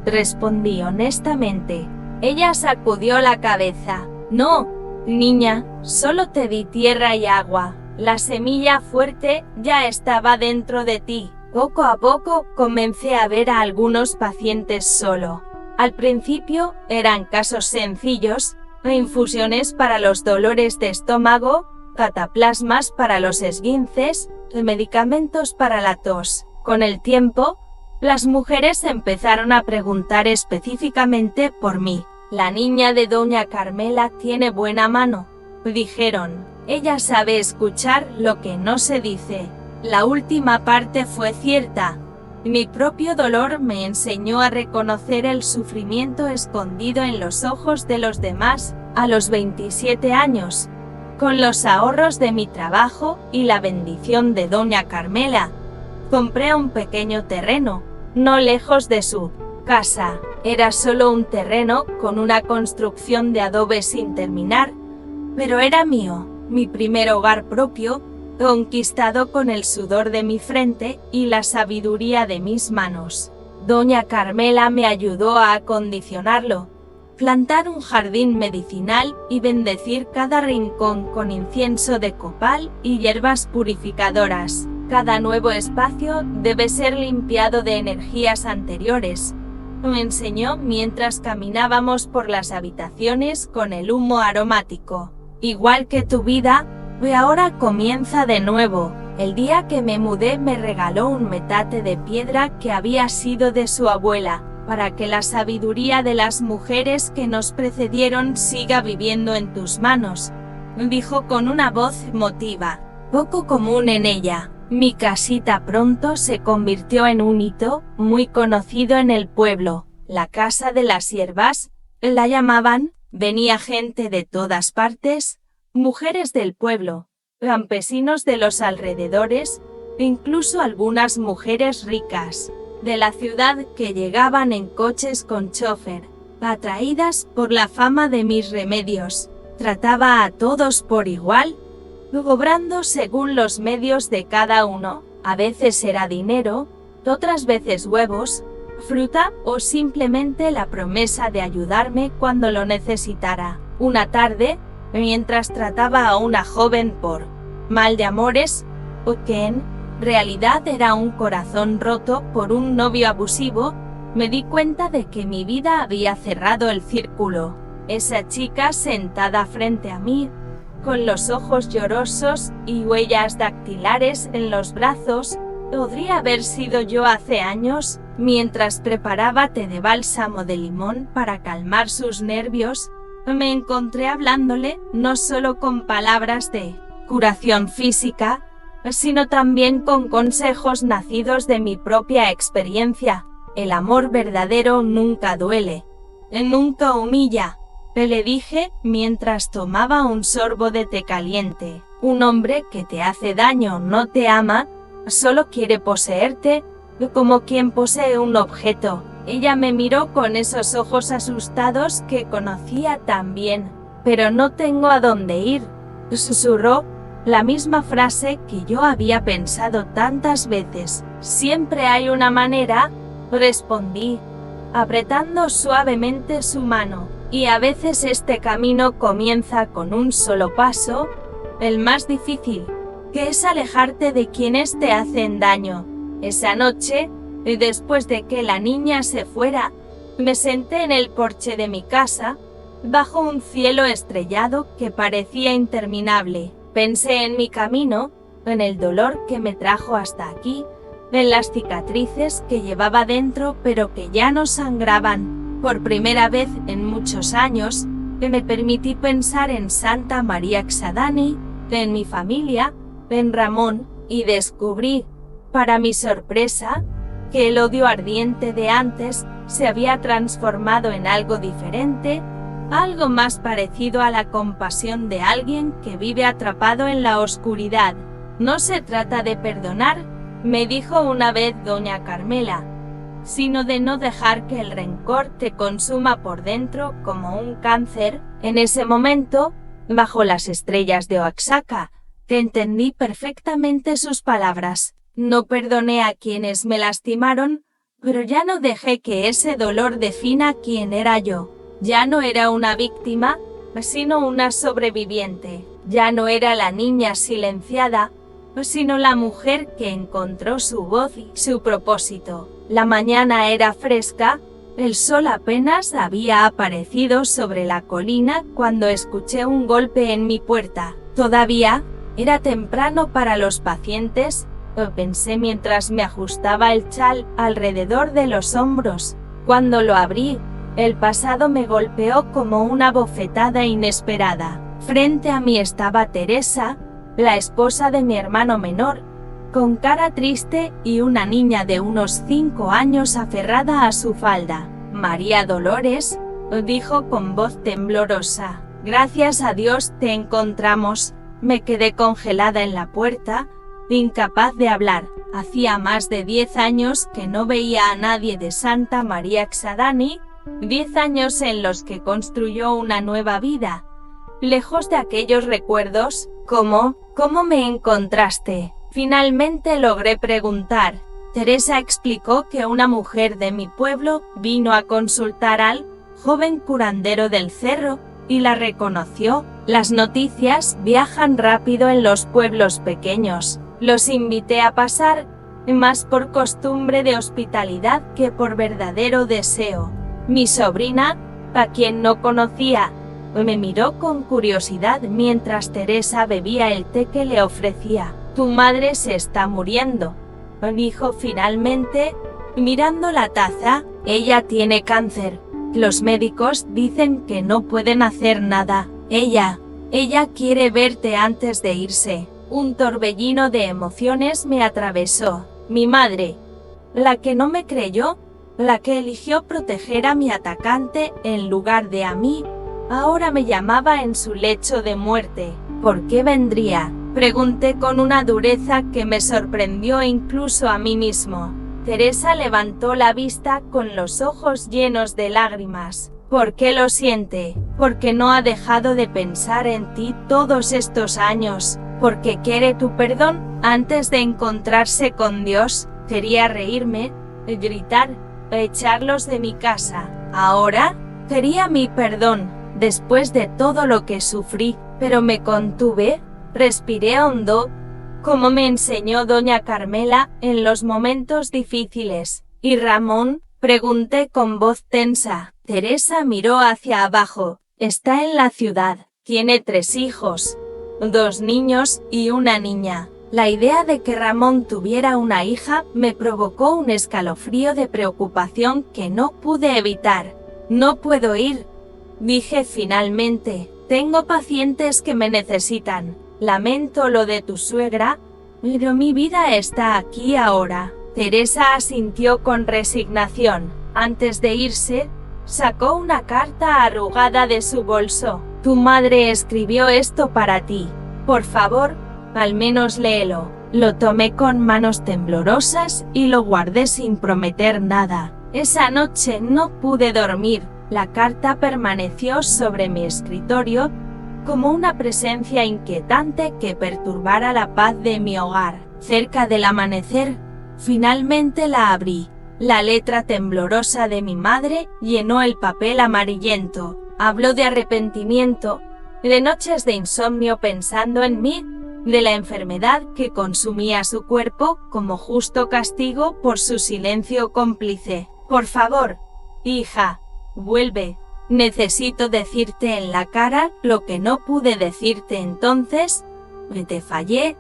respondí honestamente. Ella sacudió la cabeza. «No, niña, solo te di tierra y agua. La semilla fuerte ya estaba dentro de ti». Poco a poco comencé a ver a algunos pacientes solo. Al principio eran casos sencillos, infusiones para los dolores de estómago, cataplasmas para los esguinces, medicamentos para la tos. Con el tiempo, las mujeres empezaron a preguntar específicamente por mí. «La niña de doña Carmela tiene buena mano», dijeron. «Ella sabe escuchar lo que no se dice». La última parte fue cierta. Mi propio dolor me enseñó a reconocer el sufrimiento escondido en los ojos de los demás. A los 27 años, con los ahorros de mi trabajo y la bendición de doña Carmela, compré un pequeño terreno, no lejos de su casa. Era solo un terreno con una construcción de adobe sin terminar, pero era mío, mi primer hogar propio, conquistado con el sudor de mi frente y la sabiduría de mis manos. Doña Carmela me ayudó a acondicionarlo, plantar un jardín medicinal y bendecir cada rincón con incienso de copal y hierbas purificadoras. Cada nuevo espacio debe ser limpiado de energías anteriores, me enseñó mientras caminábamos por las habitaciones con el humo aromático. Igual que tu vida, ahora comienza de nuevo. El día que me mudé me regaló un metate de piedra que había sido de su abuela, para que la sabiduría de las mujeres que nos precedieron siga viviendo en tus manos, dijo con una voz emotiva, poco común en ella. Mi casita pronto se convirtió en un hito muy conocido en el pueblo. La casa de las hierbas, la llamaban. Venía gente de todas partes, mujeres del pueblo, campesinos de los alrededores, e incluso algunas mujeres ricas de la ciudad que llegaban en coches con chofer, atraídas por la fama de mis remedios. Trataba a todos por igual, cobrando según los medios de cada uno. A veces era dinero, otras veces huevos, fruta o simplemente la promesa de ayudarme cuando lo necesitara. Una tarde, mientras trataba a una joven por mal de amores, o que en realidad era un corazón roto por un novio abusivo, me di cuenta de que mi vida había cerrado el círculo. Esa chica sentada frente a mí, con los ojos llorosos y huellas dactilares en los brazos, podría haber sido yo hace años, mientras preparaba té de bálsamo de limón para calmar sus nervios. Me encontré hablándole no solo con palabras de curación física, sino también con consejos nacidos de mi propia experiencia. El amor verdadero nunca duele, nunca humilla, le dije mientras tomaba un sorbo de té caliente. Un hombre que te hace daño no te ama, solo quiere poseerte, como quien posee un objeto. Ella me miró con esos ojos asustados que conocía tan bien. Pero no tengo a dónde ir, susurró, la misma frase que yo había pensado tantas veces. Siempre hay una manera, respondí, apretando suavemente su mano, y a veces este camino comienza con un solo paso, el más difícil, que es alejarte de quienes te hacen daño. Esa noche, después de que la niña se fuera, me senté en el porche de mi casa, bajo un cielo estrellado que parecía interminable. Pensé en mi camino, en el dolor que me trajo hasta aquí, en las cicatrices que llevaba dentro pero que ya no sangraban. Por primera vez en muchos años, me permití pensar en Santa María Xadani, en mi familia, en Ramón, y descubrí, para mi sorpresa, que el odio ardiente de antes se había transformado en algo diferente, algo más parecido a la compasión de alguien que vive atrapado en la oscuridad. No se trata de perdonar, me dijo una vez doña Carmela, sino de no dejar que el rencor te consuma por dentro como un cáncer. En ese momento, bajo las estrellas de Oaxaca, te entendí perfectamente sus palabras. No perdoné a quienes me lastimaron, pero ya no dejé que ese dolor defina quién era yo. Ya no era una víctima, sino una sobreviviente. Ya no era la niña silenciada, sino la mujer que encontró su voz y su propósito. La mañana era fresca, el sol apenas había aparecido sobre la colina cuando escuché un golpe en mi puerta. Todavía era temprano para los pacientes, pensé mientras me ajustaba el chal alrededor de los hombros. Cuando lo abrí, el pasado me golpeó como una bofetada inesperada. Frente a mí estaba Teresa, la esposa de mi hermano menor, con cara triste y una niña de unos 5 años aferrada a su falda. María Dolores, dijo con voz temblorosa. Gracias a Dios te encontramos. Me quedé congelada en la puerta, incapaz de hablar. Hacía más de 10 años que no veía a nadie de Santa María Xadani, 10 años en los que construyó una nueva vida. Lejos de aquellos recuerdos, ¿cómo me encontraste? Finalmente logré preguntar. Teresa explicó que una mujer de mi pueblo vino a consultar al joven curandero del cerro y la reconoció. Las noticias viajan rápido en los pueblos pequeños. Los invité a pasar, más por costumbre de hospitalidad que por verdadero deseo. Mi sobrina, a quien no conocía, me miró con curiosidad mientras Teresa bebía el té que le ofrecía. Tu madre se está muriendo, dijo finalmente, mirando la taza. Ella tiene cáncer. Los médicos dicen que no pueden hacer nada. Ella quiere verte antes de irse. Un torbellino de emociones me atravesó. Mi madre, la que no me creyó, la que eligió proteger a mi atacante en lugar de a mí, ahora me llamaba en su lecho de muerte. ¿Por qué vendría? Pregunté con una dureza que me sorprendió incluso a mí mismo. Teresa levantó la vista con los ojos llenos de lágrimas. ¿Por qué lo siente? Porque no ha dejado de pensar en ti todos estos años. Porque quiere tu perdón antes de encontrarse con Dios. Quería reírme, gritar, echarlos de mi casa. Ahora, quería mi perdón, después de todo lo que sufrí, pero me contuve, respiré hondo, como me enseñó doña Carmela en los momentos difíciles. ¿Y Ramón? Pregunté con voz tensa. Teresa miró hacia abajo. Está en la ciudad. Tiene 3 hijos, 2 niños y una niña. La idea de que Ramón tuviera una hija me provocó un escalofrío de preocupación que no pude evitar. No puedo ir, dije finalmente. Tengo pacientes que me necesitan. Lamento lo de tu suegra, pero mi vida está aquí ahora. Teresa asintió con resignación. Antes de irse, sacó una carta arrugada de su bolso. Tu madre escribió esto para ti. Por favor, al menos léelo. Lo tomé con manos temblorosas y lo guardé sin prometer nada. Esa noche no pude dormir. La carta permaneció sobre mi escritorio como una presencia inquietante que perturbara la paz de mi hogar. Cerca del amanecer, finalmente la abrí. La letra temblorosa de mi madre llenó el papel amarillento. Habló de arrepentimiento, de noches de insomnio pensando en mí, de la enfermedad que consumía su cuerpo como justo castigo por su silencio cómplice. Por favor, hija, vuelve. Necesito decirte en la cara lo que no pude decirte entonces, que te fallé,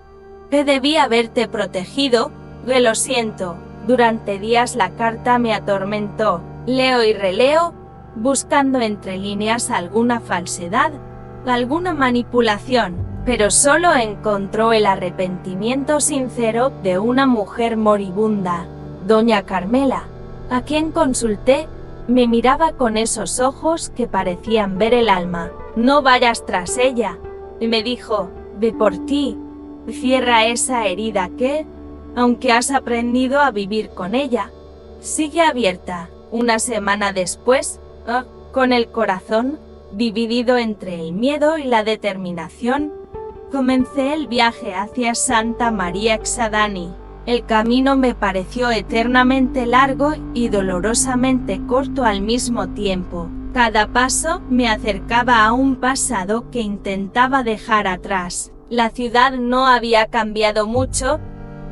que debí haberte protegido, que lo siento. Durante días la carta me atormentó. Leo y releo, buscando entre líneas alguna falsedad, alguna manipulación, pero solo encontró el arrepentimiento sincero de una mujer moribunda. Doña Carmela, a quien consulté, me miraba con esos ojos que parecían ver el alma. No vayas tras ella, me dijo, ve por ti, cierra esa herida que, aunque has aprendido a vivir con ella, sigue abierta. Una semana después, con el corazón dividido entre el miedo y la determinación, comencé el viaje hacia Santa María Exadani. El camino me pareció eternamente largo y dolorosamente corto al mismo tiempo. Cada paso me acercaba a un pasado que intentaba dejar atrás. La ciudad no había cambiado mucho,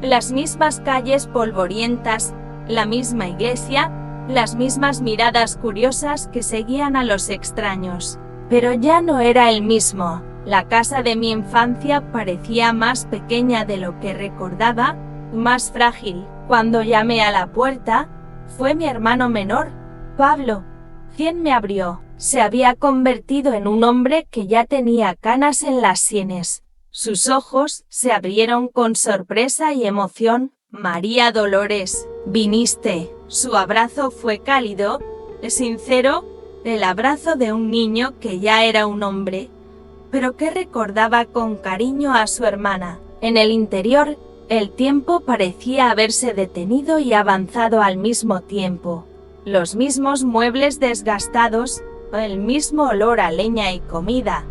las mismas calles polvorientas, la misma iglesia, las mismas miradas curiosas que seguían a los extraños. Pero ya no era el mismo. La casa de mi infancia parecía más pequeña de lo que recordaba, más frágil. Cuando llamé a la puerta, fue mi hermano menor, Pablo, quien me abrió. Se había convertido en un hombre que ya tenía canas en las sienes. Sus ojos se abrieron con sorpresa y emoción. María Dolores, viniste. Su abrazo fue cálido, sincero, el abrazo de un niño que ya era un hombre, pero que recordaba con cariño a su hermana. En el interior, el tiempo parecía haberse detenido y avanzado al mismo tiempo. Los mismos muebles desgastados, el mismo olor a leña y comida,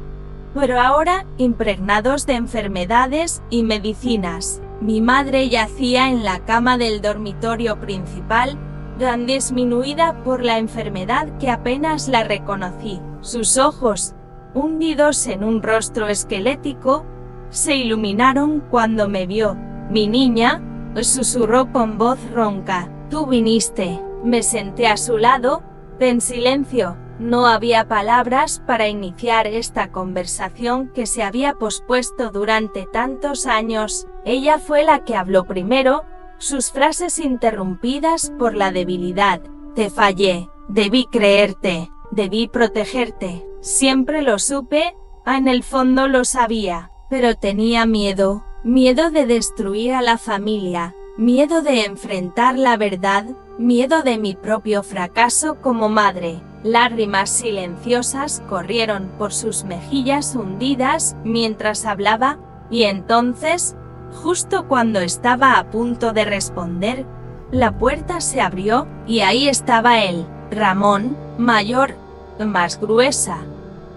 pero ahora impregnados de enfermedades y medicinas. Mi madre yacía en la cama del dormitorio principal, tan disminuida por la enfermedad que apenas la reconocí. Sus ojos, hundidos en un rostro esquelético, se iluminaron cuando me vio. Mi niña, susurró con voz ronca, tú viniste. Me senté a su lado, en silencio. No había palabras para iniciar esta conversación que se había pospuesto durante tantos años. Ella fue la que habló primero, sus frases interrumpidas por la debilidad. Te fallé, debí creerte, debí protegerte. Siempre lo supe, en el fondo lo sabía, pero tenía miedo, miedo de destruir a la familia, miedo de enfrentar la verdad, miedo de mi propio fracaso como madre. Lágrimas silenciosas corrieron por sus mejillas hundidas mientras hablaba, Y entonces, justo cuando estaba a punto de responder, la puerta se abrió y ahí estaba él, Ramón, mayor, más gruesa,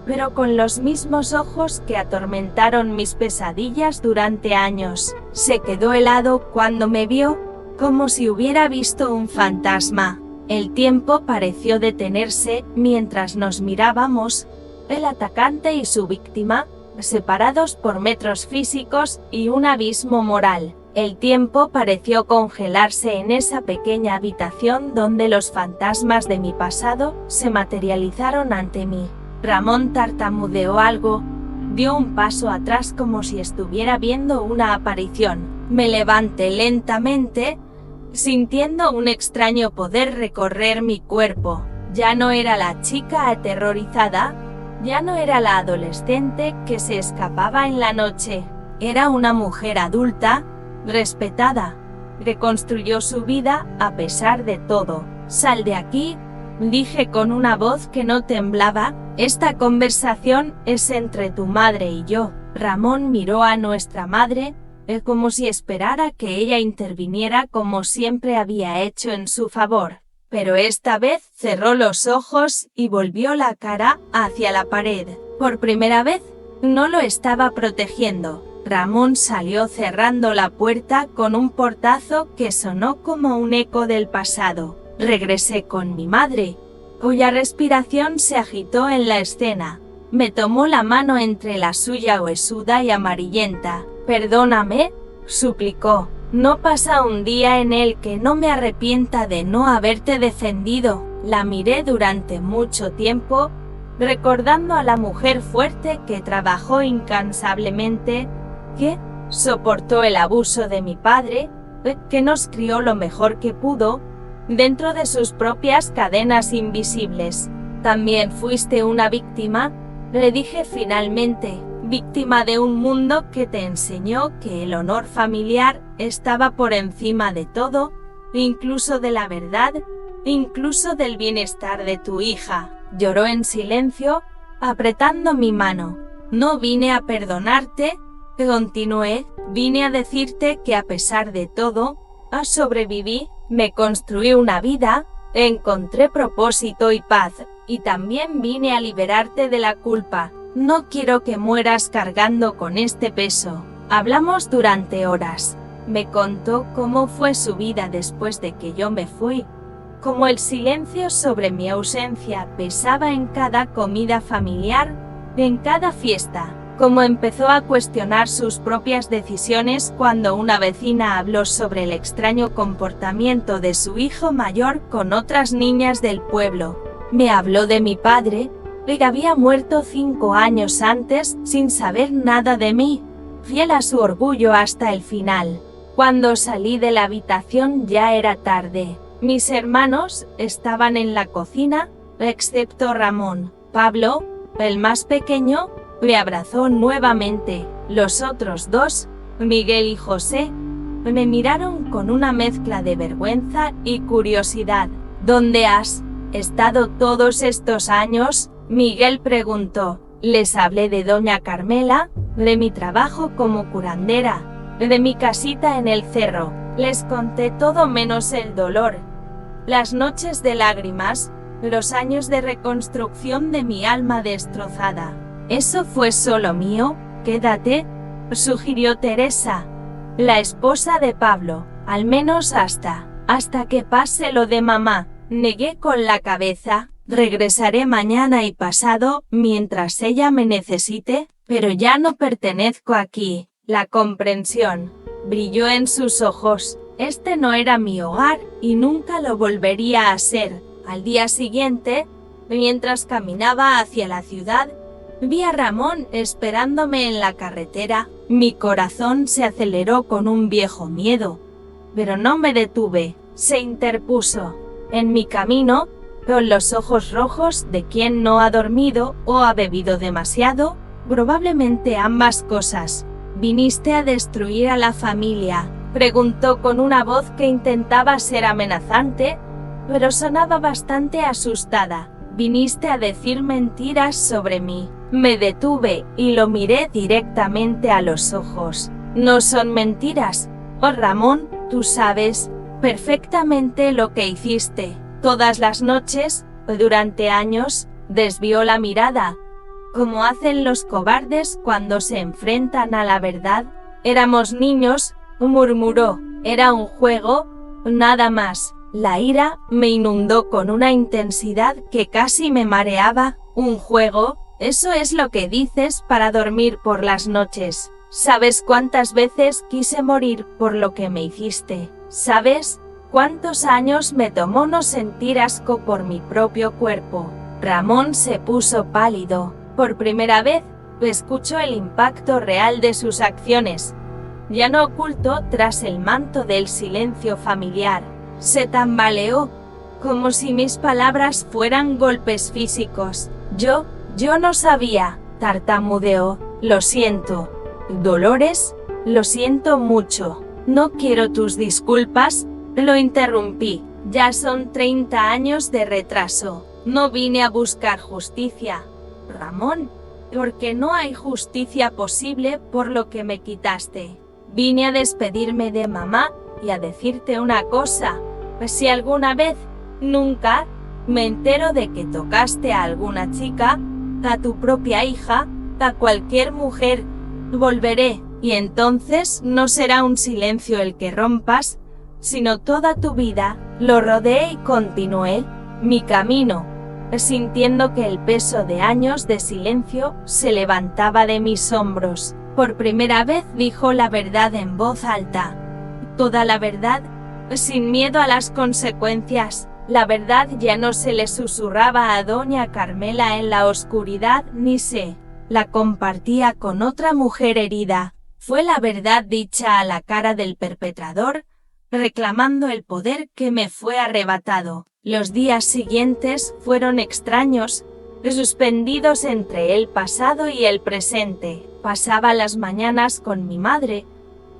pero con los mismos ojos que atormentaron mis pesadillas durante años. Se quedó helado cuando me vio, como si hubiera visto un fantasma. El tiempo pareció detenerse mientras nos mirábamos, el atacante y su víctima, separados por metros físicos y un abismo moral. El tiempo pareció congelarse en esa pequeña habitación donde los fantasmas de mi pasado se materializaron ante mí. Ramón tartamudeó algo, dio un paso atrás como si estuviera viendo una aparición. Me levanté lentamente, sintiendo un extraño poder recorrer mi cuerpo. Ya no era la chica aterrorizada, ya no era la adolescente que se escapaba en la noche. Era una mujer adulta, respetada. Reconstruyó su vida a pesar de todo. «Sal de aquí», dije con una voz que no temblaba. «Esta conversación es entre tu madre y yo». Ramón miró a nuestra madre, como si esperara que ella interviniera como siempre había hecho en su favor. Pero esta vez cerró los ojos y volvió la cara hacia la pared. Por primera vez, no lo estaba protegiendo. Ramón salió cerrando la puerta con un portazo que sonó como un eco del pasado. Regresé con mi madre, cuya respiración se agitó en la escena. Me tomó la mano entre la suya huesuda y amarillenta. «Perdóname», suplicó. «No pasa un día en el que no me arrepienta de no haberte defendido». La miré durante mucho tiempo, recordando a la mujer fuerte que trabajó incansablemente, que soportó el abuso de mi padre, que nos crió lo mejor que pudo, dentro de sus propias cadenas invisibles. «También fuiste una víctima», le dije finalmente, «víctima de un mundo que te enseñó que el honor familiar estaba por encima de todo, incluso de la verdad, incluso del bienestar de tu hija». Lloró en silencio, apretando mi mano. «No vine a perdonarte», continué, «vine a decirte que a pesar de todo, sobreviví, me construí una vida, encontré propósito y paz, y también vine a liberarte de la culpa. No quiero que mueras cargando con este peso». Hablamos durante horas. Me contó cómo fue su vida después de que yo me fui, cómo el silencio sobre mi ausencia pesaba en cada comida familiar, en cada fiesta, cómo empezó a cuestionar sus propias decisiones cuando una vecina habló sobre el extraño comportamiento de su hijo mayor con otras niñas del pueblo. Me habló de mi padre, que había muerto 5 años antes sin saber nada de mí, fiel a su orgullo hasta el final. Cuando salí de la habitación ya era tarde. Mis hermanos estaban en la cocina, excepto Ramón. Pablo, el más pequeño, me abrazó nuevamente. Los otros dos, Miguel y José, me miraron con una mezcla de vergüenza y curiosidad. «¿Dónde has estado todos estos años?», Miguel preguntó. Les hablé de doña Carmela, de mi trabajo como curandera, de mi casita en el cerro. Les conté todo menos el dolor, las noches de lágrimas, los años de reconstrucción de mi alma destrozada. «Eso fue solo mío, quédate», sugirió Teresa, la esposa de Pablo, «al menos hasta que pase lo de mamá». Negué con la cabeza. «Regresaré mañana y pasado, mientras ella me necesite, pero ya no pertenezco aquí». La comprensión brilló en sus ojos. Este no era mi hogar, y nunca lo volvería a ser. Al día siguiente, mientras caminaba hacia la ciudad, vi a Ramón esperándome en la carretera. Mi corazón se aceleró con un viejo miedo, pero no me detuve. Se interpuso en mi camino, con los ojos rojos de quien no ha dormido o ha bebido demasiado, probablemente ambas cosas. «¿Viniste a destruir a la familia?», preguntó con una voz que intentaba ser amenazante, pero sonaba bastante asustada. «¿Viniste a decir mentiras sobre mí?». Me detuve y lo miré directamente a los ojos. No son mentiras. Oh Ramón, tú sabes perfectamente lo que hiciste. Todas las noches, durante años, desvió la mirada, como hacen los cobardes cuando se enfrentan a la verdad. Éramos niños, murmuró. Era un juego, nada más. La ira me inundó con una intensidad que casi me mareaba. ¿Un juego? Eso es lo que dices para dormir por las noches. ¿Sabes cuántas veces quise morir por lo que me hiciste? ¿Sabes cuántos años me tomó no sentir asco por mi propio cuerpo? Ramón se puso pálido. Por primera vez, escuchó el impacto real de sus acciones. Ya no ocultó tras el manto del silencio familiar. Se tambaleó, como si mis palabras fueran golpes físicos. Yo no sabía, tartamudeó. Lo siento. Dolores, lo siento mucho. No quiero tus disculpas, lo interrumpí. Ya son 30 años de retraso. No vine a buscar justicia. Ramón, porque no hay justicia posible por lo que me quitaste. Vine a despedirme de mamá y a decirte una cosa. Si alguna vez, nunca, me entero de que tocaste a alguna chica, a tu propia hija, a cualquier mujer, volveré, y entonces no será un silencio el que rompas, sino toda tu vida. Lo rodeé y continué mi camino, sintiendo que el peso de años de silencio se levantaba de mis hombros. Por primera vez dijo la verdad en voz alta. Toda la verdad, sin miedo a las consecuencias. La verdad ya no se le susurraba a doña Carmela en la oscuridad, ni se la compartía con otra mujer herida. Fue la verdad dicha a la cara del perpetrador, reclamando el poder que me fue arrebatado. Los días siguientes fueron extraños, suspendidos entre el pasado y el presente. Pasaba las mañanas con mi madre,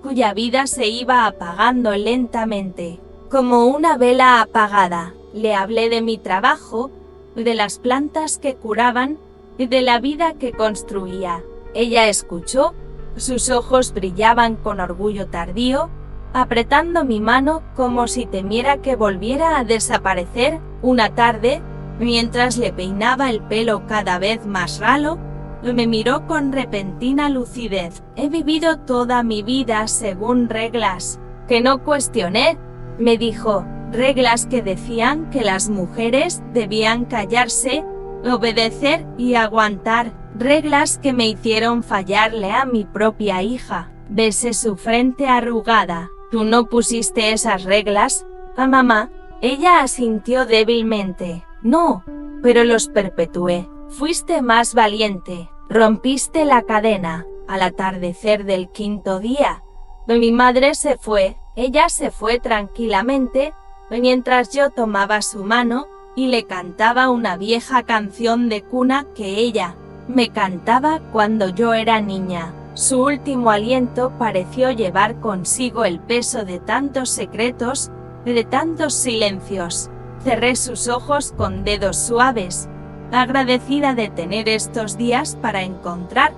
cuya vida se iba apagando lentamente, como una vela apagada. Le hablé de mi trabajo, de las plantas que curaban y de la vida que construía. Ella escuchó, sus ojos brillaban con orgullo tardío, apretando mi mano como si temiera que volviera a desaparecer. Una tarde, mientras le peinaba el pelo cada vez más ralo, me miró con repentina lucidez. He vivido toda mi vida según reglas que no cuestioné, me dijo, reglas que decían que las mujeres debían callarse, obedecer y aguantar, reglas que me hicieron fallarle a mi propia hija. Besé su frente arrugada. ¿Tú no pusiste esas reglas, a mamá? Ella asintió débilmente. No, pero los perpetué. Fuiste más valiente. Rompiste la cadena. Al atardecer del quinto día, mi madre se fue. Ella se fue tranquilamente, mientras yo tomaba su mano y le cantaba una vieja canción de cuna que ella me cantaba cuando yo era niña. Su último aliento pareció llevar consigo el peso de tantos secretos, de tantos silencios. Cerré sus ojos con dedos suaves, agradecida de tener estos días para encontrar,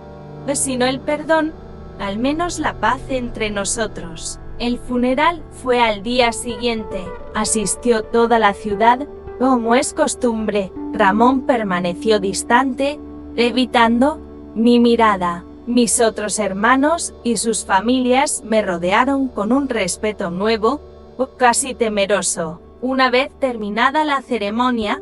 si no el perdón, al menos la paz entre nosotros. El funeral fue al día siguiente. Asistió toda la ciudad, como es costumbre. Ramón permaneció distante, evitando mi mirada. Mis otros hermanos y sus familias me rodearon con un respeto nuevo, casi temeroso. Una vez terminada la ceremonia,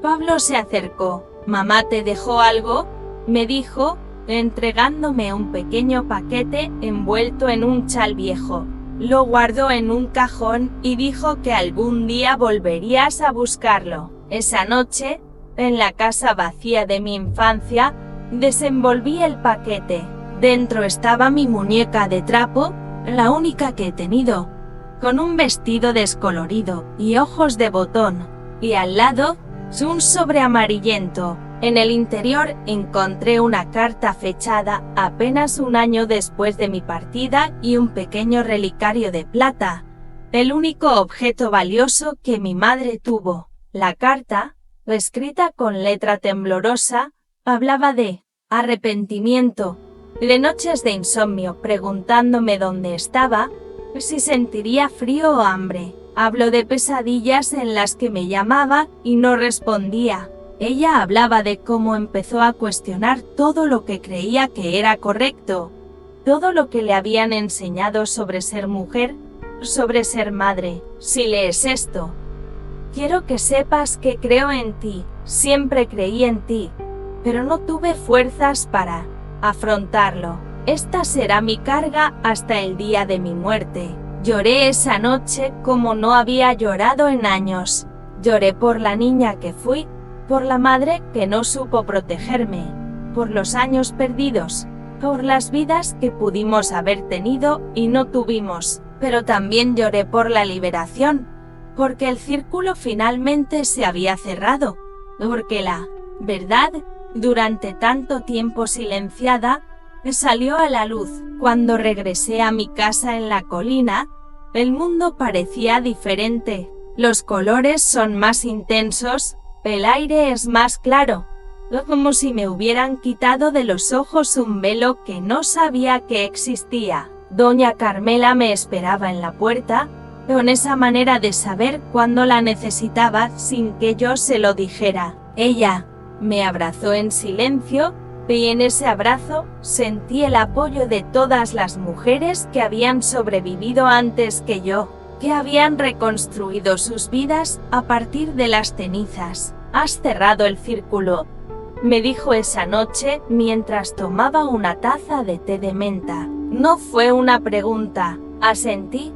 Pablo se acercó. «¿Mamá te dejó algo?», me dijo, entregándome un pequeño paquete envuelto en un chal viejo. Lo guardó en un cajón y dijo que algún día volverías a buscarlo. Esa noche, en la casa vacía de mi infancia, desenvolví el paquete. Dentro estaba mi muñeca de trapo, la única que he tenido, con un vestido descolorido y ojos de botón, y al lado, un sobre amarillento. En el interior encontré una carta fechada apenas un año después de mi partida y un pequeño relicario de plata, el único objeto valioso que mi madre tuvo. La carta, escrita con letra temblorosa, hablaba de arrepentimiento, de noches de insomnio preguntándome dónde estaba, si sentiría frío o hambre. Hablo de pesadillas en las que me llamaba y no respondía. Ella hablaba de cómo empezó a cuestionar todo lo que creía que era correcto, todo lo que le habían enseñado sobre ser mujer, sobre ser madre. Si lees esto, quiero que sepas que creo en ti, siempre creí en ti, pero no tuve fuerzas para afrontarlo. Esta será mi carga hasta el día de mi muerte. Lloré esa noche como no había llorado en años. Lloré por la niña que fui, por la madre que no supo protegerme, por los años perdidos, por las vidas que pudimos haber tenido y no tuvimos, pero también lloré por la liberación, porque el círculo finalmente se había cerrado, porque la verdad, durante tanto tiempo silenciada, salió a la luz. Cuando regresé a mi casa en la colina, el mundo parecía diferente. Los colores son más intensos, el aire es más claro, como si me hubieran quitado de los ojos un velo que no sabía que existía. Doña Carmela me esperaba en la puerta, con esa manera de saber cuándo la necesitaba sin que yo se lo dijera. Ella me abrazó en silencio, y en ese abrazo sentí el apoyo de todas las mujeres que habían sobrevivido antes que yo, que habían reconstruido sus vidas a partir de las cenizas. «¿Has cerrado el círculo?», me dijo esa noche mientras tomaba una taza de té de menta. No fue una pregunta, asentí,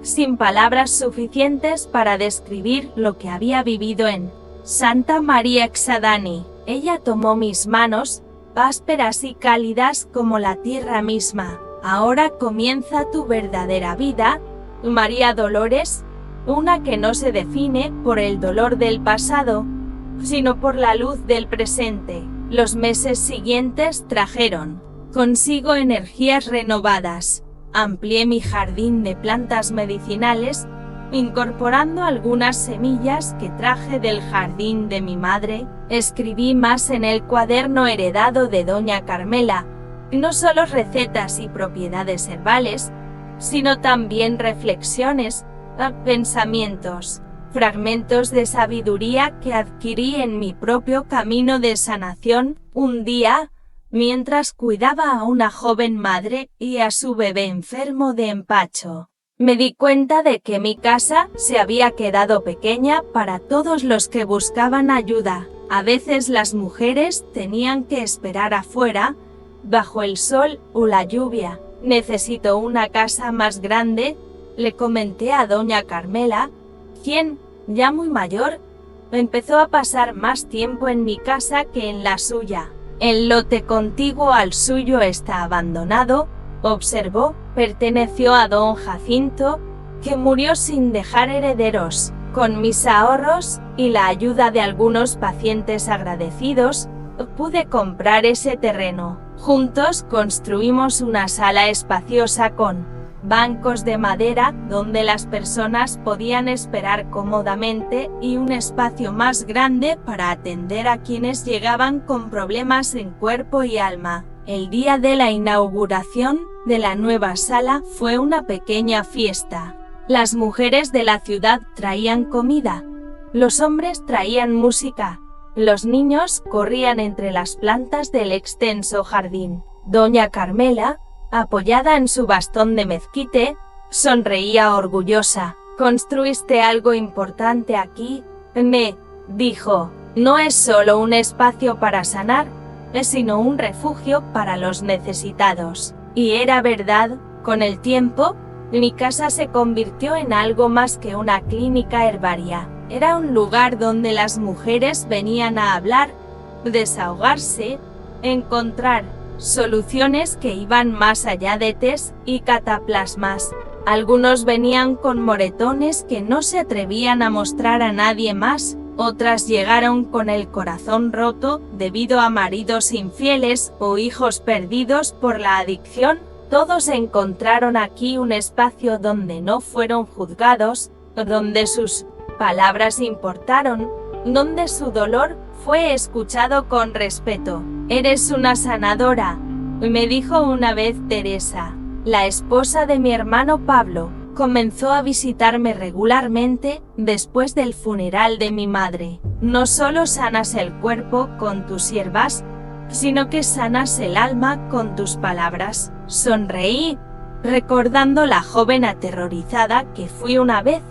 sin palabras suficientes para describir lo que había vivido en Santa María Exadani. Ella tomó mis manos, ásperas y cálidas como la tierra misma. «Ahora comienza tu verdadera vida, María Dolores, una que no se define por el dolor del pasado, sino por la luz del presente». Los meses siguientes trajeron consigo energías renovadas. Amplié mi jardín de plantas medicinales, incorporando algunas semillas que traje del jardín de mi madre. Escribí más en el cuaderno heredado de Doña Carmela, no solo recetas y propiedades herbales, sino también reflexiones, pensamientos, fragmentos de sabiduría que adquirí en mi propio camino de sanación. Un día, mientras cuidaba a una joven madre y a su bebé enfermo de empacho, me di cuenta de que mi casa se había quedado pequeña para todos los que buscaban ayuda. A veces las mujeres tenían que esperar afuera, bajo el sol o la lluvia. «Necesito una casa más grande», le comenté a Doña Carmela, quien, ya muy mayor, empezó a pasar más tiempo en mi casa que en la suya. «El lote contiguo al suyo está abandonado», observó. «Perteneció a don Jacinto, que murió sin dejar herederos. Con mis ahorros y la ayuda de algunos pacientes agradecidos, pude comprar ese terreno. Juntos construimos una sala espaciosa con bancos de madera donde las personas podían esperar cómodamente y un espacio más grande para atender a quienes llegaban con problemas en cuerpo y alma». El día de la inauguración de la nueva sala fue una pequeña fiesta. Las mujeres de la ciudad traían comida, los hombres traían música, los niños corrían entre las plantas del extenso jardín. Doña Carmela, apoyada en su bastón de mezquite, sonreía orgullosa. «Construiste algo importante aquí», me dijo. «No es solo un espacio para sanar, sino un refugio para los necesitados». Y era verdad. Con el tiempo, mi casa se convirtió en algo más que una clínica herbaria. Era un lugar donde las mujeres venían a hablar, desahogarse, encontrar soluciones que iban más allá de tés y cataplasmas. Algunos venían con moretones que no se atrevían a mostrar a nadie más. Otras llegaron con el corazón roto debido a maridos infieles o hijos perdidos por la adicción. Todos encontraron aquí un espacio donde no fueron juzgados, donde sus palabras importaron, donde su dolor Fue escuchado con respeto. Eres una sanadora, me dijo una vez Teresa, la esposa de mi hermano Pablo. Comenzó a visitarme regularmente después del funeral de mi madre. No solo sanas el cuerpo con tus siervas, sino que sanas el alma con tus palabras. Sonreí, recordando la joven aterrorizada que fui una vez,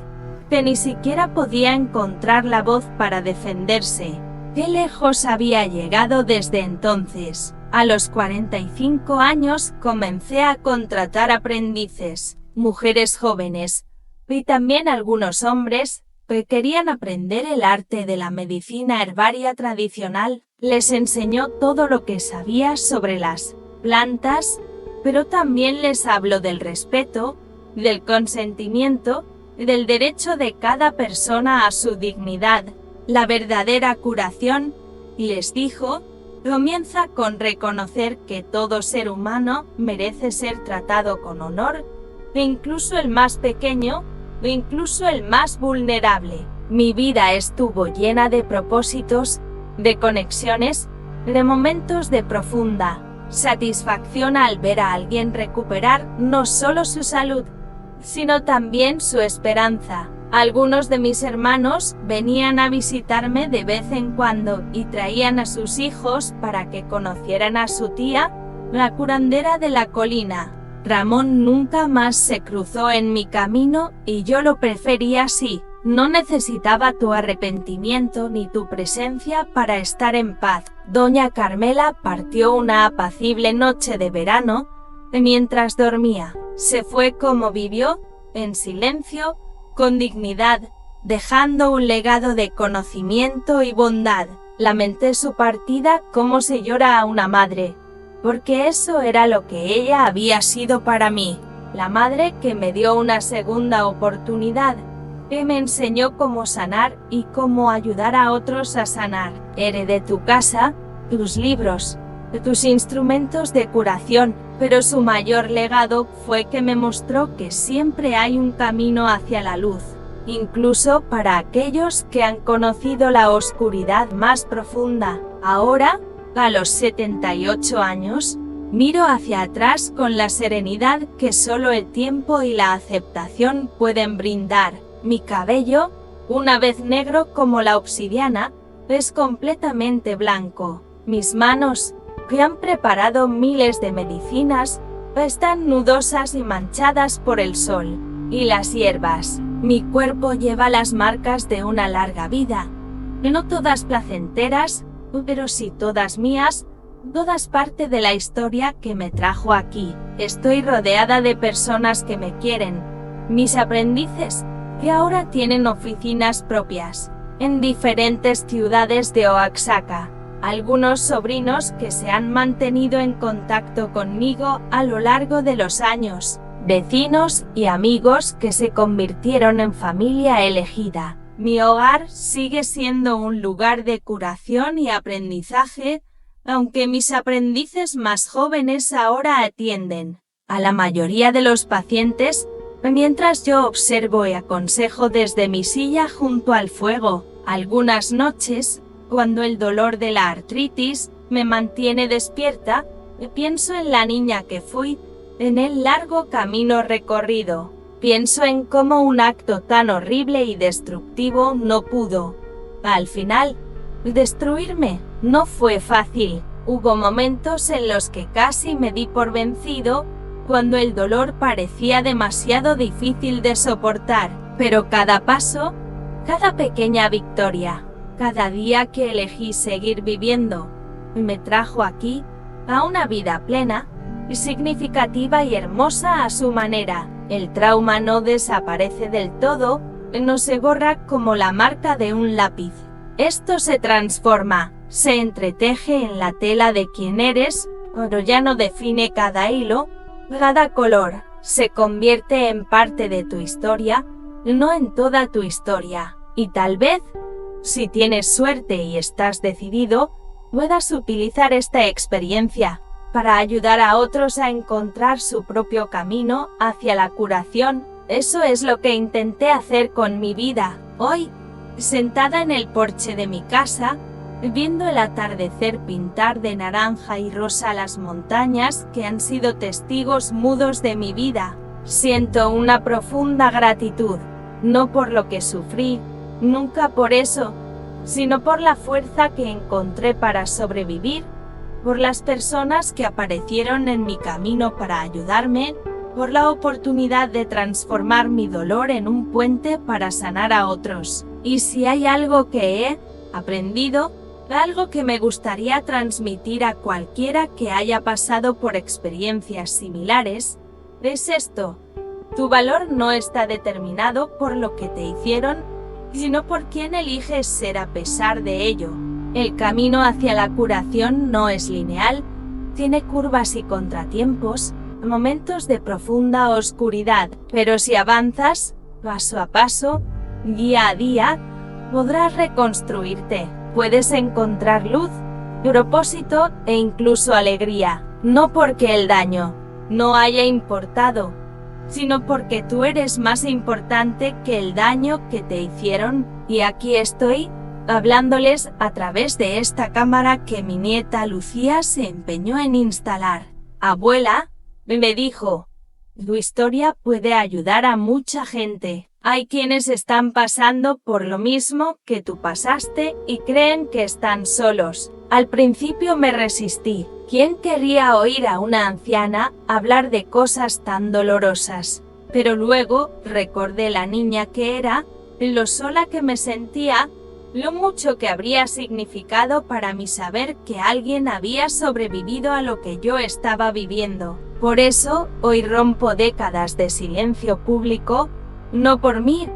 que ni siquiera podía encontrar la voz para defenderse. Qué lejos había llegado desde entonces. A los 45 años comencé a contratar aprendices, mujeres jóvenes, y también algunos hombres, que querían aprender el arte de la medicina herbaria tradicional. Les enseñó todo lo que sabía sobre las plantas, pero también les habló del respeto, del consentimiento, del derecho de cada persona a su dignidad. La verdadera curación, les dijo, comienza con reconocer que todo ser humano merece ser tratado con honor, e incluso el más pequeño, e incluso el más vulnerable. Mi vida estuvo llena de propósitos, de conexiones, de momentos de profunda satisfacción al ver a alguien recuperar no solo su salud, sino también su esperanza. Algunos de mis hermanos venían a visitarme de vez en cuando y traían a sus hijos para que conocieran a su tía, la curandera de la colina. Ramón nunca más se cruzó en mi camino y yo lo prefería así. No necesitaba tu arrepentimiento ni tu presencia para estar en paz. Doña Carmela partió una apacible noche de verano, mientras dormía. Se fue como vivió, en silencio, con dignidad, dejando un legado de conocimiento y bondad. Lamenté su partida como se llora a una madre, porque eso era lo que ella había sido para mí, la madre que me dio una segunda oportunidad, que me enseñó cómo sanar y cómo ayudar a otros a sanar. Heredé tu casa, tus libros, tus instrumentos de curación, pero su mayor legado fue que me mostró que siempre hay un camino hacia la luz, incluso para aquellos que han conocido la oscuridad más profunda. Ahora, a los 78 años, miro hacia atrás con la serenidad que solo el tiempo y la aceptación pueden brindar. Mi cabello, una vez negro como la obsidiana, es completamente blanco. Mis manos, que han preparado miles de medicinas, están nudosas y manchadas por el sol y las hierbas. Mi cuerpo lleva las marcas de una larga vida, no todas placenteras, pero sí todas mías, todas parte de la historia que me trajo aquí. Estoy rodeada de personas que me quieren, mis aprendices, que ahora tienen oficinas propias en diferentes ciudades de Oaxaca. Algunos sobrinos que se han mantenido en contacto conmigo a lo largo de los años, vecinos y amigos que se convirtieron en familia elegida. Mi hogar sigue siendo un lugar de curación y aprendizaje, aunque mis aprendices más jóvenes ahora atienden a la mayoría de los pacientes, mientras yo observo y aconsejo desde mi silla junto al fuego. Algunas noches, cuando el dolor de la artritis me mantiene despierta, pienso en la niña que fui, en el largo camino recorrido. Pienso en cómo un acto tan horrible y destructivo no pudo, al final, destruirme. No fue fácil. Hubo momentos en los que casi me di por vencido, cuando el dolor parecía demasiado difícil de soportar. Pero cada paso, cada pequeña victoria, cada día que elegí seguir viviendo, me trajo aquí, a una vida plena, significativa y hermosa a su manera. El trauma no desaparece del todo, no se borra como la marca de un lápiz. Esto se transforma, se entreteje en la tela de quien eres, pero ya no define cada hilo, cada color. Se convierte en parte de tu historia, no en toda tu historia. Y tal vez, si tienes suerte y estás decidido, puedas utilizar esta experiencia para ayudar a otros a encontrar su propio camino hacia la curación. Eso es lo que intenté hacer con mi vida. Hoy, sentada en el porche de mi casa, viendo el atardecer pintar de naranja y rosa las montañas que han sido testigos mudos de mi vida. Siento una profunda gratitud, no por lo que sufrí, nunca por eso, sino por la fuerza que encontré para sobrevivir, por las personas que aparecieron en mi camino para ayudarme, por la oportunidad de transformar mi dolor en un puente para sanar a otros. Y si hay algo que he aprendido, algo que me gustaría transmitir a cualquiera que haya pasado por experiencias similares, es esto: tu valor no está determinado por lo que te hicieron, sino por quién eliges ser a pesar de ello. El camino hacia la curación no es lineal, tiene curvas y contratiempos, momentos de profunda oscuridad, pero si avanzas, paso a paso, día a día, podrás reconstruirte. Puedes encontrar luz, propósito e incluso alegría, no porque el daño no haya importado, sino porque tú eres más importante que el daño que te hicieron. Y aquí estoy, hablándoles a través de esta cámara que mi nieta Lucía se empeñó en instalar. Abuela, me dijo, tu historia puede ayudar a mucha gente. Hay quienes están pasando por lo mismo que tú pasaste y creen que están solos. Al principio me resistí. ¿Quién querría oír a una anciana hablar de cosas tan dolorosas? Pero luego recordé la niña que era, lo sola que me sentía, lo mucho que habría significado para mí saber que alguien había sobrevivido a lo que yo estaba viviendo. Por eso, hoy rompo décadas de silencio público, no por mí,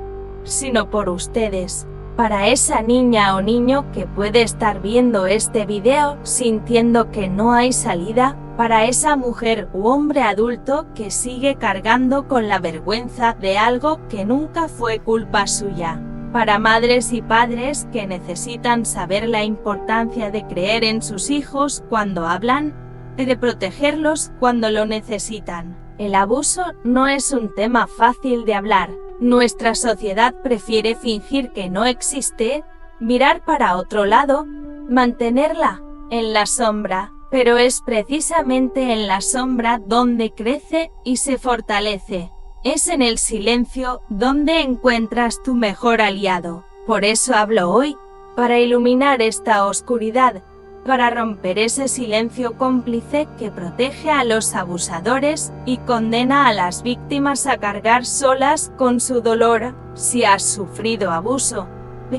sino por ustedes. Para esa niña o niño que puede estar viendo este video sintiendo que no hay salida, para esa mujer u hombre adulto que sigue cargando con la vergüenza de algo que nunca fue culpa suya. Para madres y padres que necesitan saber la importancia de creer en sus hijos cuando hablan, de protegerlos cuando lo necesitan. El abuso no es un tema fácil de hablar. Nuestra sociedad prefiere fingir que no existe, mirar para otro lado, mantenerla en la sombra, pero es precisamente en la sombra donde crece y se fortalece. Es en el silencio donde encuentras tu mejor aliado. Por eso hablo hoy, para iluminar esta oscuridad, para romper ese silencio cómplice que protege a los abusadores y condena a las víctimas a cargar solas con su dolor. Si has sufrido abuso,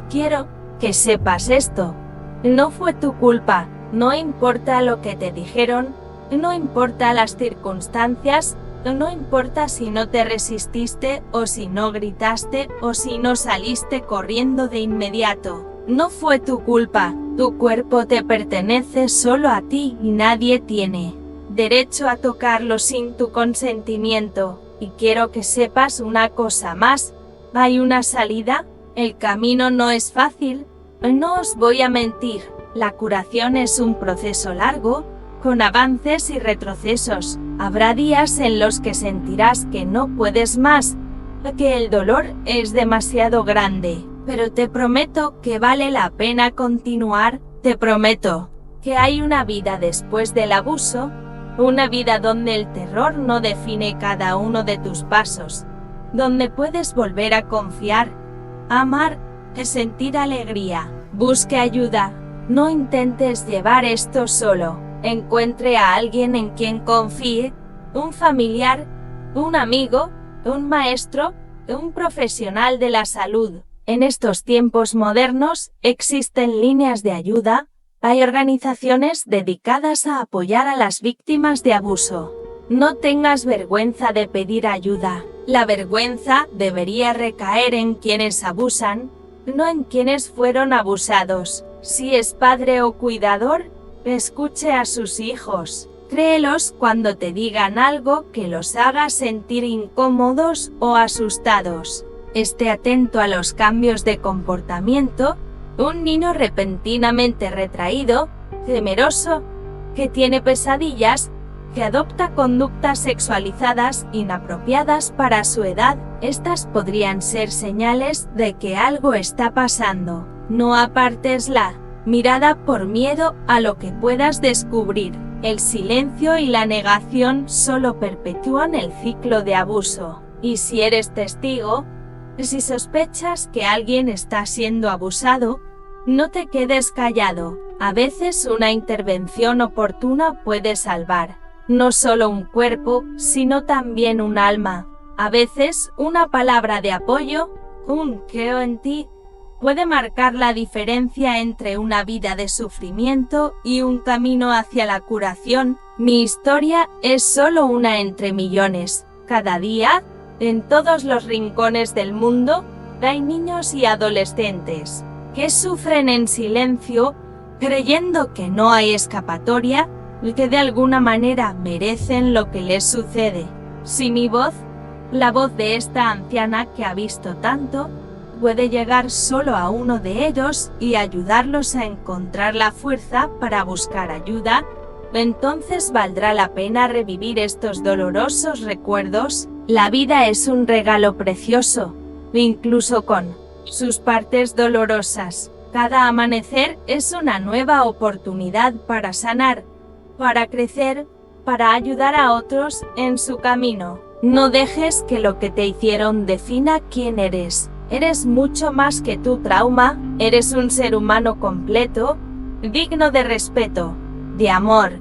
quiero que sepas esto. No fue tu culpa, no importa lo que te dijeron, no importa las circunstancias, no importa si no te resististe o si no gritaste o si no saliste corriendo de inmediato. No fue tu culpa, tu cuerpo te pertenece solo a ti y nadie tiene derecho a tocarlo sin tu consentimiento. Y quiero que sepas una cosa más, hay una salida, el camino no es fácil, no os voy a mentir, la curación es un proceso largo, con avances y retrocesos. Habrá días en los que sentirás que no puedes más, que el dolor es demasiado grande. Pero te prometo que vale la pena continuar, te prometo que hay una vida después del abuso, una vida donde el terror no define cada uno de tus pasos, donde puedes volver a confiar, amar, sentir alegría. Busque ayuda, no intentes llevar esto solo, encuentre a alguien en quien confíe, un familiar, un amigo, un maestro, un profesional de la salud. En estos tiempos modernos, existen líneas de ayuda, hay organizaciones dedicadas a apoyar a las víctimas de abuso. No tengas vergüenza de pedir ayuda. La vergüenza debería recaer en quienes abusan, no en quienes fueron abusados. Si es padre o cuidador, escuche a sus hijos. Créelos cuando te digan algo que los haga sentir incómodos o asustados. Esté atento a los cambios de comportamiento, un niño repentinamente retraído, temeroso, que tiene pesadillas, que adopta conductas sexualizadas inapropiadas para su edad, estas podrían ser señales de que algo está pasando. No apartes la mirada por miedo a lo que puedas descubrir. El silencio y la negación solo perpetúan el ciclo de abuso. Y si eres testigo, si sospechas que alguien está siendo abusado, no te quedes callado. A veces una intervención oportuna puede salvar no solo un cuerpo, sino también un alma. A veces una palabra de apoyo, un creo en ti, puede marcar la diferencia entre una vida de sufrimiento y un camino hacia la curación. Mi historia es solo una entre millones. Cada día, en todos los rincones del mundo, hay niños y adolescentes que sufren en silencio, creyendo que no hay escapatoria y que de alguna manera merecen lo que les sucede. Si mi voz, la voz de esta anciana que ha visto tanto, puede llegar solo a uno de ellos y ayudarlos a encontrar la fuerza para buscar ayuda, entonces valdrá la pena revivir estos dolorosos recuerdos. La vida es un regalo precioso, incluso con sus partes dolorosas. Cada amanecer es una nueva oportunidad para sanar, para crecer, para ayudar a otros en su camino. No dejes que lo que te hicieron defina quién eres. Eres mucho más que tu trauma, eres un ser humano completo, digno de respeto, de amor,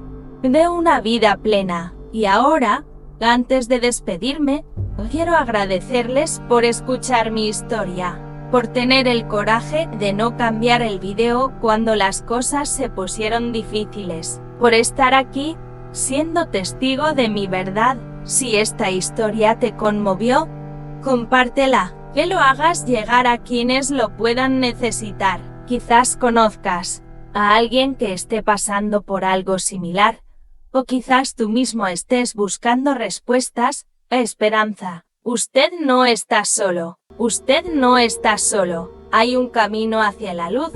de una vida plena. Y ahora, antes de despedirme, quiero agradecerles por escuchar mi historia, por tener el coraje de no cambiar el video cuando las cosas se pusieron difíciles, por estar aquí, siendo testigo de mi verdad. Si esta historia te conmovió, compártela. Que lo hagas llegar a quienes lo puedan necesitar. Quizás conozcas a alguien que esté pasando por algo similar, o quizás tú mismo estés buscando respuestas e esperanza. Usted no está solo. Usted no está solo. Hay un camino hacia la luz,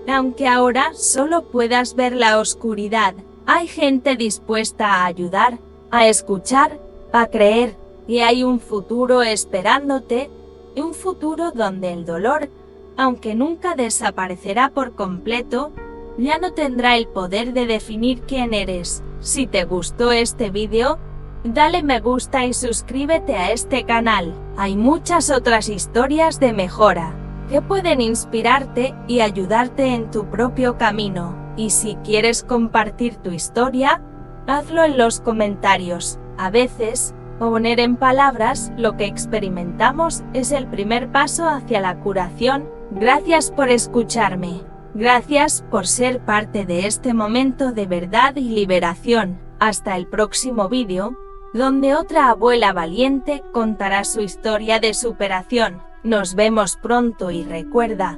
aunque ahora solo puedas ver la oscuridad. Hay gente dispuesta a ayudar, a escuchar, a creer, y hay un futuro esperándote. Un futuro donde el dolor, aunque nunca desaparecerá por completo, ya no tendrá el poder de definir quién eres. Si te gustó este vídeo, dale me gusta y suscríbete a este canal. Hay muchas otras historias de mejora que pueden inspirarte y ayudarte en tu propio camino. Y si quieres compartir tu historia, hazlo en los comentarios. A veces, poner en palabras lo que experimentamos es el primer paso hacia la curación. Gracias por escucharme. Gracias por ser parte de este momento de verdad y liberación. Hasta el próximo vídeo, donde otra abuela valiente contará su historia de superación. Nos vemos pronto y recuerda,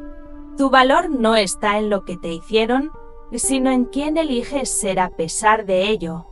tu valor no está en lo que te hicieron, sino en quién eliges ser a pesar de ello.